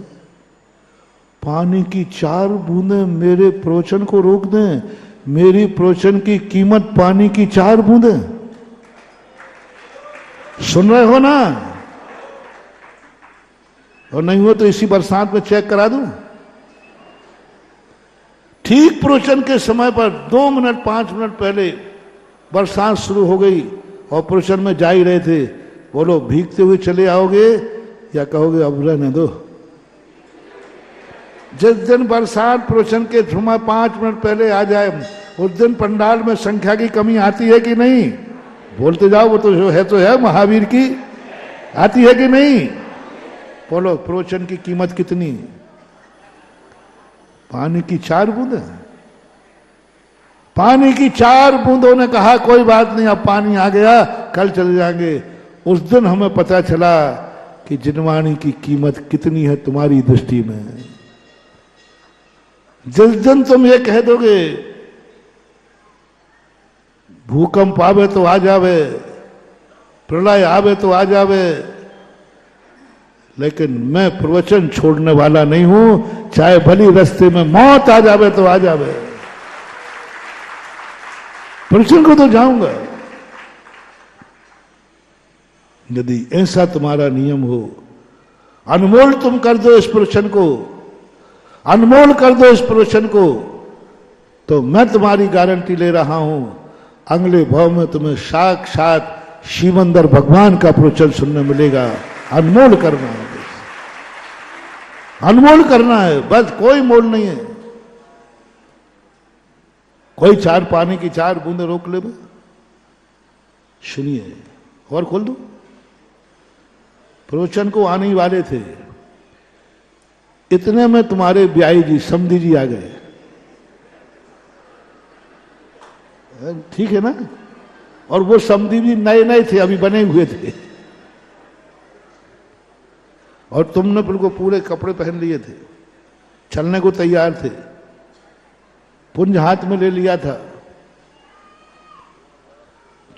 पानी की 4 बूंदें मेरे प्रवचन को रोक दें? मेरी प्रवचन की कीमत पानी की 4 बूंदें। सुन रहे हो ना? और नहीं हुआ तो इसी बरसात में चेक करा दूं। ठीक प्रवचन के समय पर 2 मिनट 5 मिनट पहले बरसात शुरू हो गई और प्रवचन में जा ही रहे थे। बोलो भीगते हुए चले आओगे या कहोगे अब रहने दो? जिस दिन बरसात प्रवचन के समय 5 मिनट पहले आ जाए, उस दिन पंडाल में संख्या की कमी आती है कि नहीं? बोलते जाओ, वो तो है महावीर की, आती है कि नहीं? बोलो प्रवचन की कीमत कितनी? पानी की 4 बूंदें। पानी की 4 बूंदों ने कहा कोई बात नहीं, अब पानी आ गया, कल चले जाएंगे। उस दिन हमें पता चला कि जिनवाणी की कीमत कितनी है तुम्हारी दृष्टि में। जिस दिन तुम ये कह दोगे भूकंप आवे तो आ जावे, प्रलय आवे तो आ जावे, लेकिन मैं प्रवचन छोड़ने वाला नहीं हूं, चाहे भली रास्ते में मौत आ जावे तो आ जावे, प्रवचन को तो जाऊंगा। यदि ऐसा तुम्हारा नियम हो, अनमोल तुम कर दो इस प्रवचन को, अनमोल कर दो इस प्रवचन को, तो मैं तुम्हारी गारंटी ले रहा हूं, अगले भाव में तुम्हें साक्षात शिवंदर भगवान का प्रवचन सुनने मिलेगा। अनमोल करना है, अनमोल करना है, बस कोई मोल नहीं है। कोई 4 पानी की 4 बूंदे रोक ले। सुनिए और खोल दो। प्रवचन को आने वाले थे, इतने में तुम्हारे ब्याई जी समधी जी आ गए। ठीक है ना? और वो समधी भी नए नए थे, अभी बने हुए थे, और तुमने बिल्कुल पूरे कपड़े पहन लिए थे, चलने को तैयार थे, पुंज हाथ में ले लिया था।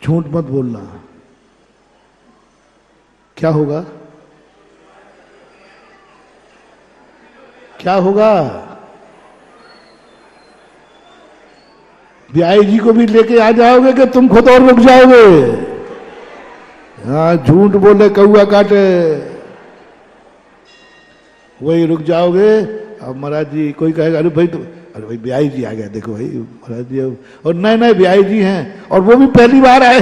झूठ मत बोलना। क्या होगा? क्या होगा? बिहाई जी को भी लेके आ जाओगे कि तुम खुद और रुक जाओगे? हाँ, झूठ बोले कौआ काटे, वही रुक जाओगे। अब महाराज जी कोई कहेगा अरे भाई तो, अरे भाई बिहाई जी आ गया देखो भाई महाराज जी, और नए नए बिहाई जी हैं और वो भी पहली बार आए।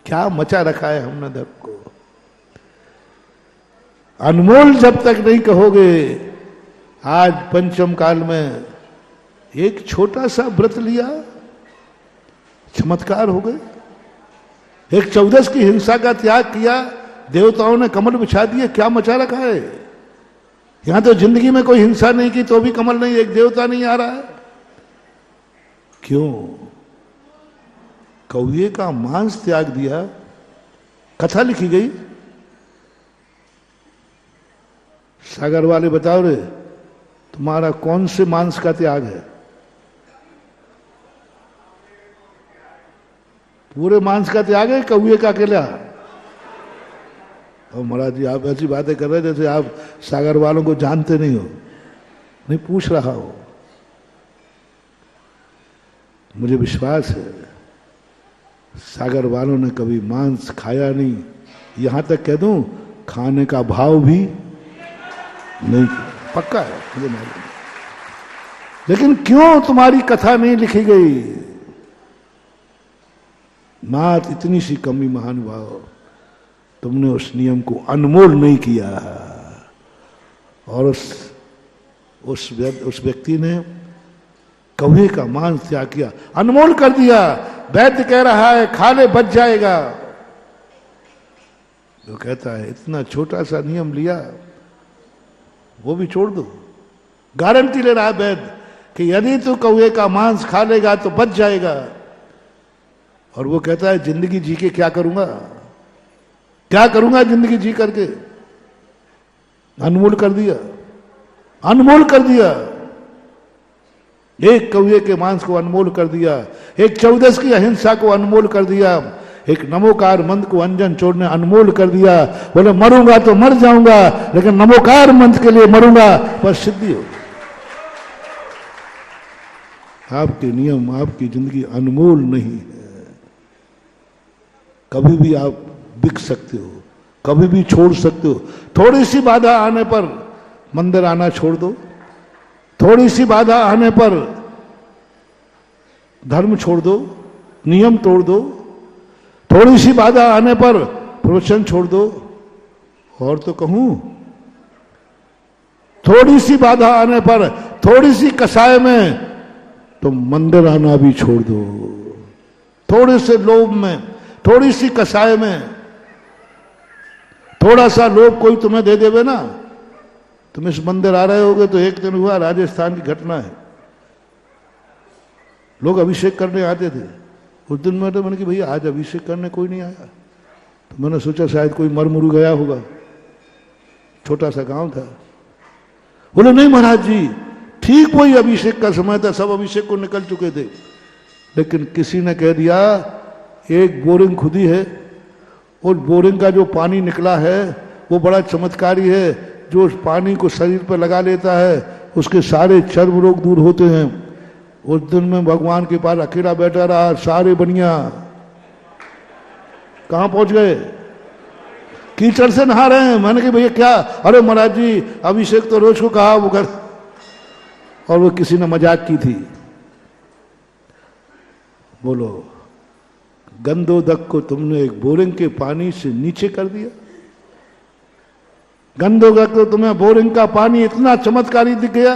क्या मचा रखा है हमने धर्म को। अनमोल जब तक नहीं कहोगे। आज पंचम काल में एक छोटा सा व्रत लिया, चमत्कार हो गए। एक 14 की हिंसा का त्याग किया, देवताओं ने कमल बिछा दिए। क्या मचा रखा है। यहां तो जिंदगी में कोई हिंसा नहीं की तो भी कमल नहीं, एक देवता नहीं आ रहा है। क्यों? कौए का मांस त्याग दिया। कथा लिखी गई। सागर वाले बताओ रे, तुम्हारा कौन से मांस का त्याग है? पूरे मांस का त्याग है, कौए का अकेला? और महाराज जी आप ऐसी बातें कर रहे जैसे आप सागर वालों को जानते नहीं हो। नहीं, पूछ रहा हो। मुझे विश्वास है सागर वालों ने कभी मांस खाया नहीं, यहां तक कह दूं खाने का भाव भी नहीं, पक्का है मुझे मालूम। लेकिन क्यों तुम्हारी कथा नहीं लिखी गई? मात इतनी सी कमी महानुभाव, तुमने उस नियम को अनमोल नहीं किया। और उस व्यक्ति ने कौवे का मांस त्याग किया, अनमोल कर दिया। वैद्य कह रहा है खा ले बच जाएगा, तो कहता है इतना छोटा सा नियम लिया, वो भी छोड़ दो। गारंटी ले रहा है वैद्य कि यदि तू कौवे का मांस खा लेगा तो बच जाएगा। और वो कहता है जिंदगी जी के क्या करूंगा, क्या करूंगा जिंदगी जी करके। अनमोल कर दिया, अनमोल कर दिया। एक कौवे के मांस को अनमोल कर दिया, एक 14 की अहिंसा को अनमोल कर दिया, एक नमोकार मंत्र को अंजन चोर ने अनमोल कर दिया। बोले मरूंगा तो मर जाऊंगा लेकिन नमोकार मंत्र के लिए मरूंगा, बस सिद्धि हो। आपके नियम, आपकी जिंदगी अनमोल नहीं है। कभी भी आप बिक सकते हो, कभी भी छोड़ सकते हो। थोड़ी सी बाधा आने पर मंदिर आना छोड़ दो, थोड़ी सी बाधा आने पर धर्म छोड़ दो, नियम तोड़ दो, थोड़ी सी बाधा आने पर प्रवचन छोड़ दो। और तो कहूं, थोड़ी सी बाधा आने पर, थोड़ी सी कसाय में तो मंदिर आना भी छोड़ दो। थोड़े से लोभ में, थोड़ी सी कसाय में, थोड़ा सा लोभ कोई तुम्हें दे देवे ना, तुम इस मंदिर आ रहे होगे। तो एक दिन हुआ, राजस्थान की घटना है, लोग अभिषेक करने आते थे। उस दिन में तो मैंने कि भैया आज अभिषेक करने कोई नहीं आया, तो मैंने सोचा शायद कोई मरमुरु गया होगा। छोटा सा गांव था। बोले नहीं महाराज जी, ठीक वही अभिषेक का समय था, सब अभिषेक को निकल चुके थे, लेकिन किसी ने कह दिया एक बोरिंग खुदी है, और बोरिंग का जो पानी निकला है वो बड़ा चमत्कारी है। जो उस पानी को शरीर पर लगा लेता है उसके सारे चर्म रोग दूर होते हैं। उस दिन में भगवान के पास अकेला बैठा रहा, सारे बनिया कहां पहुंच गए? कीचड़ से नहा रहे हैं। मैंने कहा भैया क्या? अरे महाराज जी अभिषेक तो रोज को कहा वो कर, और वो किसी ने मजाक की थी। बोलो, गंधोदक को तुमने एक बोरिंग के पानी से नीचे कर दिया। गंधोदक को तुम्हें बोरिंग का पानी इतना चमत्कारी दिख गया।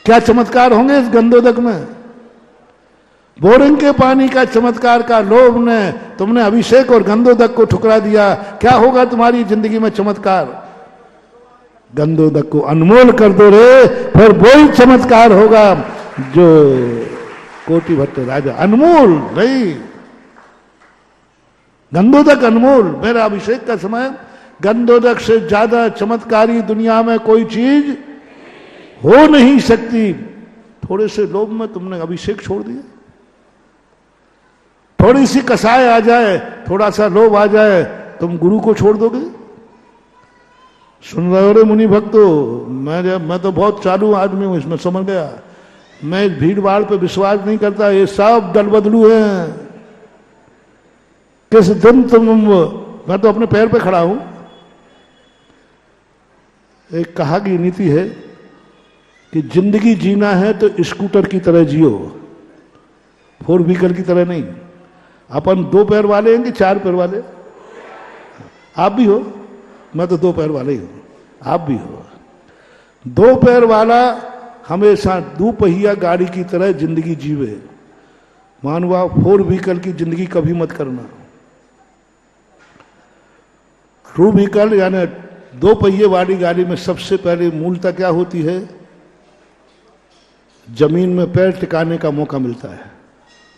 क्या चमत्कार होंगे इस गंधोदक में? बोरिंग के पानी का चमत्कार का लोभ ने तुमने अभिषेक और गंधोदक को ठुकरा दिया। क्या होगा तुम्हारी जिंदगी में चमत्कार? गंधोदक को अनमोल कर दो रे, फिर वही चमत्कार होगा जो कोटि भट्ट राजा। अनमोल नहीं, गंधोदक अनमोल। मेरा अभिषेक का समय, गंधोदक से ज्यादा चमत्कारी दुनिया में कोई चीज हो नहीं सकती। थोड़े से लोभ में तुमने अभिषेक छोड़ दिया। थोड़ी सी कसाय आ जाए, थोड़ा सा लोभ आ जाए, तुम गुरु को छोड़ दोगे? सुन रहे हो रे मुनि भक्तो, मैं तो बहुत चालू आदमी हूं, इसमें समझ गया। मैं इस भीड़ भाड़ पे विश्वास नहीं करता, ये सब दल बदलू हैं। किस दिन तुम, मैं तो अपने पैर पे खड़ा हूं। एक कहा की नीति है कि जिंदगी जीना है तो स्कूटर की तरह जियो, 4 व्हीकल की तरह नहीं। अपन 2 पैर वाले हैं कि 4 पैर वाले? आप भी हो, मैं तो 2 पैर वाले ही हूं, आप भी हो। 2 पैर वाला हमेशा 2 पहिया गाड़ी की तरह जिंदगी जीवे। मानवा 4 व्हीकल की जिंदगी कभी मत करना। 2 व्हीकल यानी 2 पहिए वाली गाड़ी में सबसे पहले मूलतः क्या होती है? जमीन में पैर टिकाने का मौका मिलता है।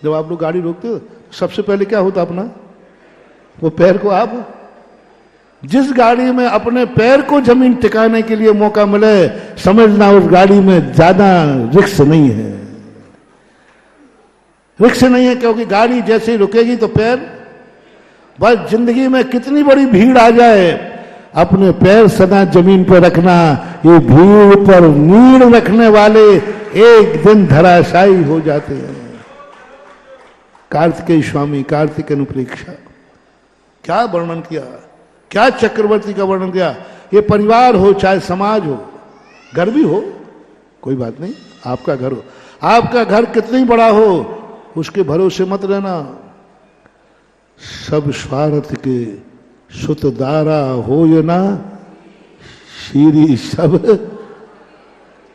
जब आप लोग गाड़ी रोकते हो सबसे पहले क्या होता अपना? वो पैर को आप, जिस गाड़ी में अपने पैर को जमीन टिकाने के लिए मौका मिले, समझना उस गाड़ी में ज्यादा रिस्क नहीं है। रिस्क नहीं है क्योंकि गाड़ी जैसे ही रुकेगी तो पैर, बस जिंदगी में कितनी बड़ी भीड़ आ जाए, अपने पैर सदा जमीन पर रखना। ये भीड़ पर नीड़ रखने वाले एक दिन धराशायी हो जाते हैं। कार्तिकेय स्वामी, कार्तिक अनुप्रेक्षा, क्या वर्णन किया, क्या चक्रवर्ती का वर्णन किया। ये परिवार हो चाहे समाज हो, घर भी हो, कोई बात नहीं, आपका घर हो, आपका घर कितनी बड़ा हो, उसके भरोसे मत रहना। सब स्वार्थ के सुतदारा हो ये ना शीरी सब,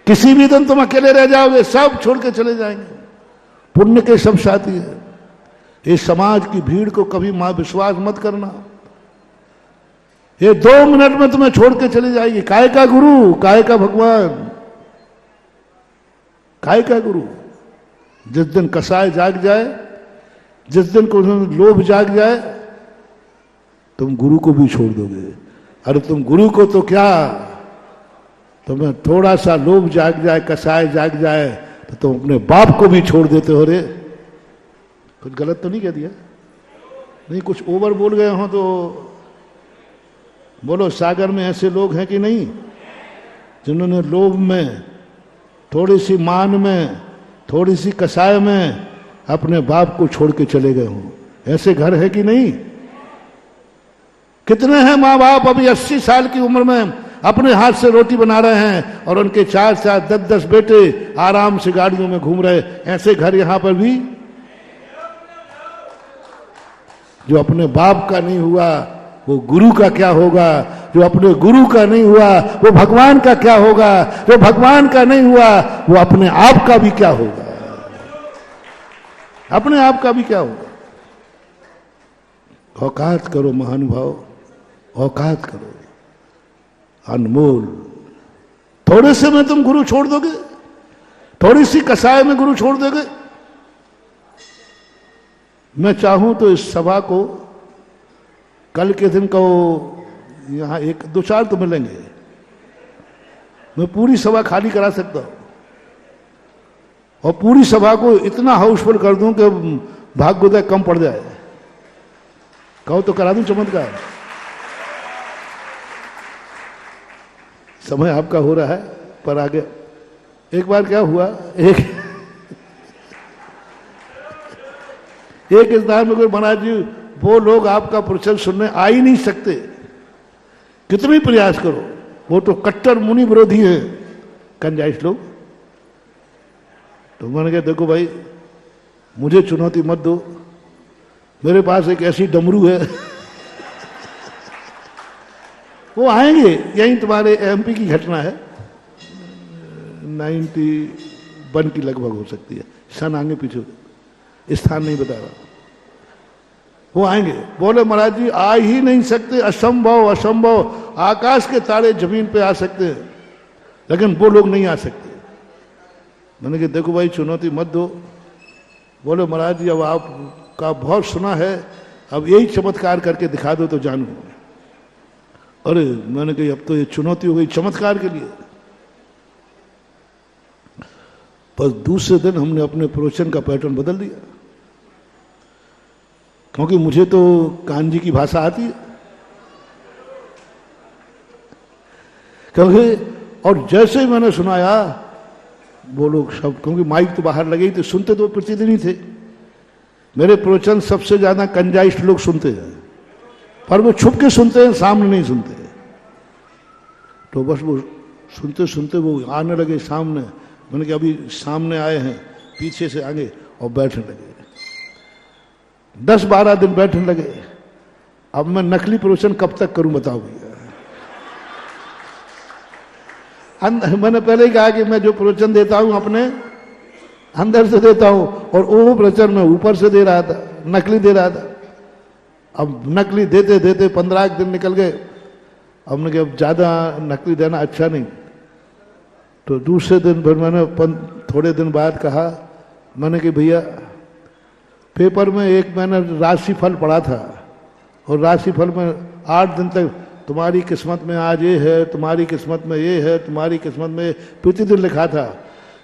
किसी भी दिन तुम अकेले रह जाओगे, सब छोड़ के चले जाएंगे। पुण्य के सब साथी है। इस समाज की भीड़ को कभी मां विश्वास मत करना। ये 2 मिनट में तुम्हें छोड़ के चली जाएगी। काय का गुरु, काय का भगवान, काय का गुरु। जिस दिन कसाय जाग जाए, जिस दिन को लोभ जाग जाए, तुम गुरु को भी छोड़ दोगे। अरे तुम गुरु को तो क्या, तुम्हें थोड़ा सा लोभ जाग जाए, कसाय जाग जाए, तो तुम अपने बाप को भी छोड़ देते हो। रे कुछ गलत तो नहीं कह दिया? नहीं, कुछ ओवर बोल गए हो तो बोलो। सागर में ऐसे लोग हैं कि नहीं जिन्होंने लोभ में, थोड़ी सी मान में, थोड़ी सी कसाय में अपने बाप को छोड़ के चले गए हों? ऐसे घर है कि नहीं? कितने हैं माँ बाप अभी 80 साल की उम्र में अपने हाथ से रोटी बना रहे हैं और उनके 4-4, 10-10 बेटे आराम से गाड़ियों में घूम रहे। ऐसे घर यहां पर भी? जो अपने बाप का नहीं हुआ वो गुरु का क्या होगा? जो अपने गुरु का नहीं हुआ वो भगवान का क्या होगा? जो भगवान का नहीं हुआ वो अपने आप का भी क्या होगा? अपने आप का भी क्या होगा? औकात करो महानुभाव, औकात करो। अनमोल। थोड़े से में तुम गुरु छोड़ दोगे? थोड़ी सी कसाय में गुरु छोड़ दोगे? मैं चाहूं तो इस सभा को कल के दिन को यहां 1-2-4 तो मिलेंगे, मैं पूरी सभा खाली करा सकता हूं और पूरी सभा को इतना हाउसफुल कर दूं कि भाग्योदय कम पड़ जाए। कहो तो करा दूं चमत्कार। समय आपका हो रहा है पर आगे। एक बार क्या हुआ, एक स्थान में कोई महाराज जी, वो लोग आपका प्रवचन सुनने आ ही नहीं सकते, कितने प्रयास करो, वो तो कट्टर मुनि विरोधी हैं कंजाइश लोग। तो मैंने कहा देखो भाई, मुझे चुनौती मत दो, मेरे पास एक ऐसी डमरू है वो आएंगे। यही तुम्हारे एमपी की घटना है, 91 की लगभग हो सकती है, सन आगे पीछे, स्थान नहीं बता रहा। वो आएंगे, बोले महाराज जी आ ही नहीं सकते, असंभव असंभव। आकाश के तारे जमीन पे आ सकते हैं लेकिन वो लोग नहीं आ सकते। मैंने कहा देखो भाई चुनौती मत दो। बोले महाराज जी अब आपका बहुत सुना है, अब यही चमत्कार करके दिखा दो तो जानू। अरे मैंने कहा अब तो ये चुनौती हो गई चमत्कार के लिए। पर दूसरे दिन हमने अपने प्रवचन का पैटर्न बदल दिया, क्योंकि मुझे तो कान्जी की भाषा आती है। क्योंकि और जैसे ही मैंने सुनाया वो लोग सब, क्योंकि माइक तो बाहर लगे ही थे, सुनते तो प्रतिदिन ही थे। मेरे प्रवचन सबसे ज्यादा कंजाइस्ट लोग सुनते हैं, पर वो छुप के सुनते हैं, सामने नहीं सुनते। तो बस वो सुनते सुनते वो आने लगे सामने। मैंने कहा अभी सामने आए हैं, पीछे से आगे, और बैठने लगे। 10-12 दिन बैठने लगे। अब मैं नकली प्रवचन कब तक करूं बताओ भैया। मैंने पहले ही कहा कि मैं जो प्रवचन देता हूं अपने अंदर से देता हूं, और वो प्रवचन मैं ऊपर से दे रहा था, नकली दे रहा था। अब नकली देते देते 15 दिन निकल गए। अब मैंने कहा अब ज्यादा नकली देना अच्छा नहीं। तो दूसरे दिन फिर मैंने थोड़े दिन बाद कहा, मैंने कि भैया पेपर में एक मैंने राशिफल पढ़ा था, और राशिफल में 8 दिन तक तुम्हारी किस्मत में आज ये है, तुम्हारी किस्मत में ये है, तुम्हारी किस्मत में प्रतिदिन लिखा था।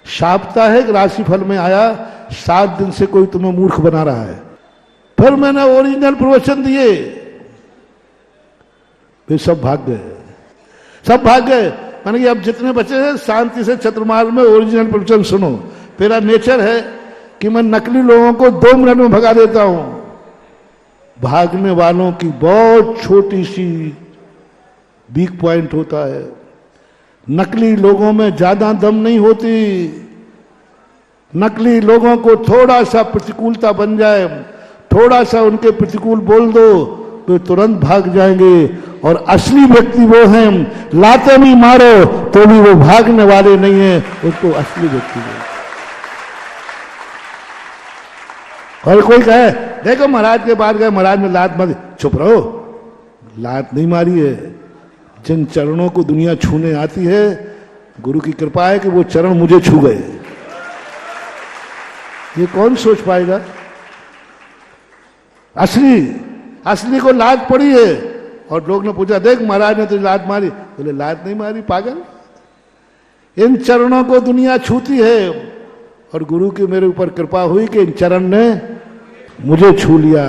साप्ताहिक राशिफल में आया 7 दिन से कोई तुम्हें मूर्ख बना रहा है। फिर मैंने ओरिजिनल प्रवचन दिए, वे सब भाग गए, सब भाग गए। मैंने कि अब जितने बचे हैं शांति से चतुर्मार्ग में ओरिजिनल प्रवचन सुनो। मेरा नेचर है कि मैं नकली लोगों को 2 मिनट में भगा देता हूं। भागने वालों की बहुत छोटी सी वीक पॉइंट होता है। नकली लोगों में ज्यादा दम नहीं होती। नकली लोगों को थोड़ा सा प्रतिकूलता बन जाए, थोड़ा सा उनके प्रतिकूल बोल दो, वे तुरंत भाग जाएंगे। और असली व्यक्ति वो हैं, लाते भी मारो तो भी वो भागने वाले नहीं है, उसको असली व्यक्ति है। और कोई कहे देखो महाराज के पास गए, महाराज ने लात मारी, चुप रहो, लात नहीं मारी है। जिन चरणों को दुनिया छूने आती है, गुरु की कृपा है कि वो चरण मुझे छू गए। ये कौन सोच पाएगा? असली को लात पड़ी है। और लोग ने पूछा देख महाराज ने तुझे लात मारी, बोले लात नहीं मारी पागल। इन चरणों को दुनिया छूती है, और गुरु की मेरे ऊपर कृपा हुई कि इन चरण ने मुझे छू लिया।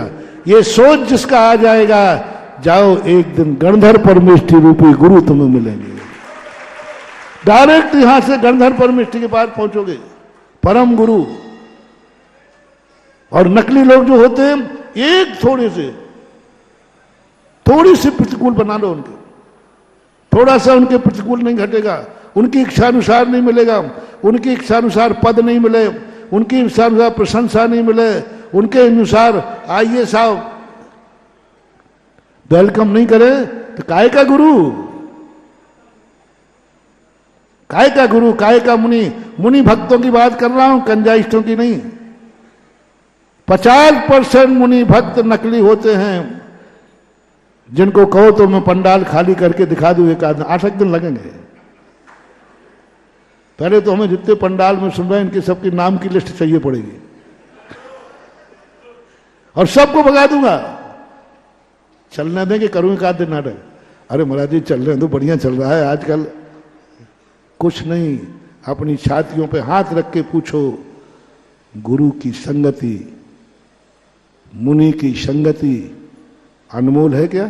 ये सोच जिसका आ जाएगा, जाओ एक दिन गणधर परमेष्ठी रूपी गुरु तुम्हें मिलेंगे। डायरेक्ट यहां से गणधर परमेष्ठी के पास पहुंचोगे, परम गुरु। और नकली लोग जो होते हैं, एक थोड़ी सी प्रतिकूल बना लो उनके, थोड़ा सा उनके प्रतिकूल नहीं घटेगा, उनकी इच्छानुसार नहीं मिलेगा, उनकी इच्छानुसार पद नहीं मिले, उनकी इच्छानुसार प्रशंसा नहीं मिले, उनके अनुसार आइए साहब वेलकम नहीं करे, तो काय का गुरु, काय का गुरु, काय का मुनि। मुनि भक्तों की बात कर रहा हूं, कंजाइस्टों की नहीं। 50% मुनि भक्त नकली होते हैं, जिनको कहो तो मैं पंडाल खाली करके दिखा दूं, एक आध 8 दिन लगेंगे। पहले तो हमें जितने पंडाल में सुन रहे हैं, इनके सबके नाम की लिस्ट चाहिए पड़ेगी, और सबको भगा दूंगा। चलने देंगे, करूं एक आध दिन नाटक। अरे महाराज जी चल रहे हैं तो बढ़िया चल रहा है आजकल। कुछ नहीं, अपनी छातियों पे हाथ रख के पूछो, गुरु की संगति, मुनि की संगति अनमोल है क्या?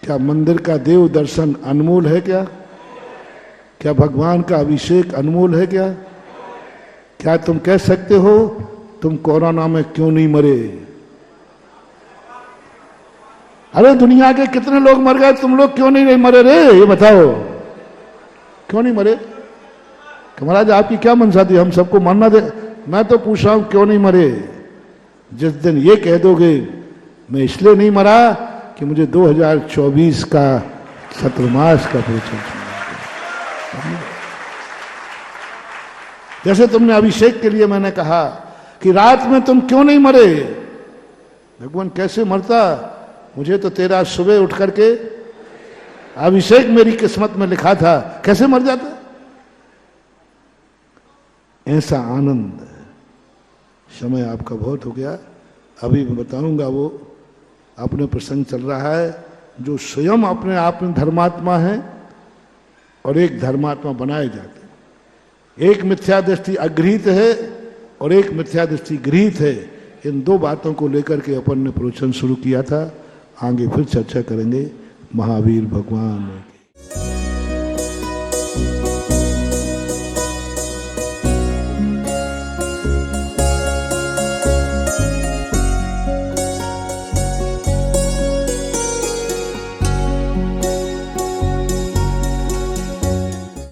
क्या मंदिर का देव दर्शन अनमोल है क्या? क्या भगवान का अभिषेक अनमोल है क्या? क्या तुम कह सकते हो तुम कोरोना में क्यों नहीं मरे? अरे दुनिया के कितने लोग मर गए, तुम लोग क्यों नहीं मरे रे? ये बताओ, क्यों नहीं मरे? महाराज आपकी क्या मनसा थी हम सबको मरना दे? मैं तो पूछ रहा हूं क्यों नहीं मरे? जिस दिन ये कह दोगे मैं इसलिए नहीं मरा कि मुझे 2024 का चतुर्मास का प्रवचन सुना। जैसे तुमने अभिषेक के लिए मैंने कहा कि रात में तुम क्यों नहीं मरे? भगवान कैसे मरता? मुझे तो तेरा सुबह उठ करके अभिषेक मेरी किस्मत में लिखा था, कैसे मर जाता? ऐसा आनंद। समय आपका बहुत हो गया, अभी मैं बताऊंगा। वो अपने प्रसंग चल रहा है, जो स्वयं अपने आप में धर्मात्मा है और एक धर्मात्मा बनाए जाते हैं। एक मिथ्या दृष्टि अगृहीत है और एक मिथ्या दृष्टि गृहीत है। इन 2 बातों को लेकर के अपन ने प्रवचन शुरू किया था। आगे फिर चर्चा करेंगे। महावीर भगवान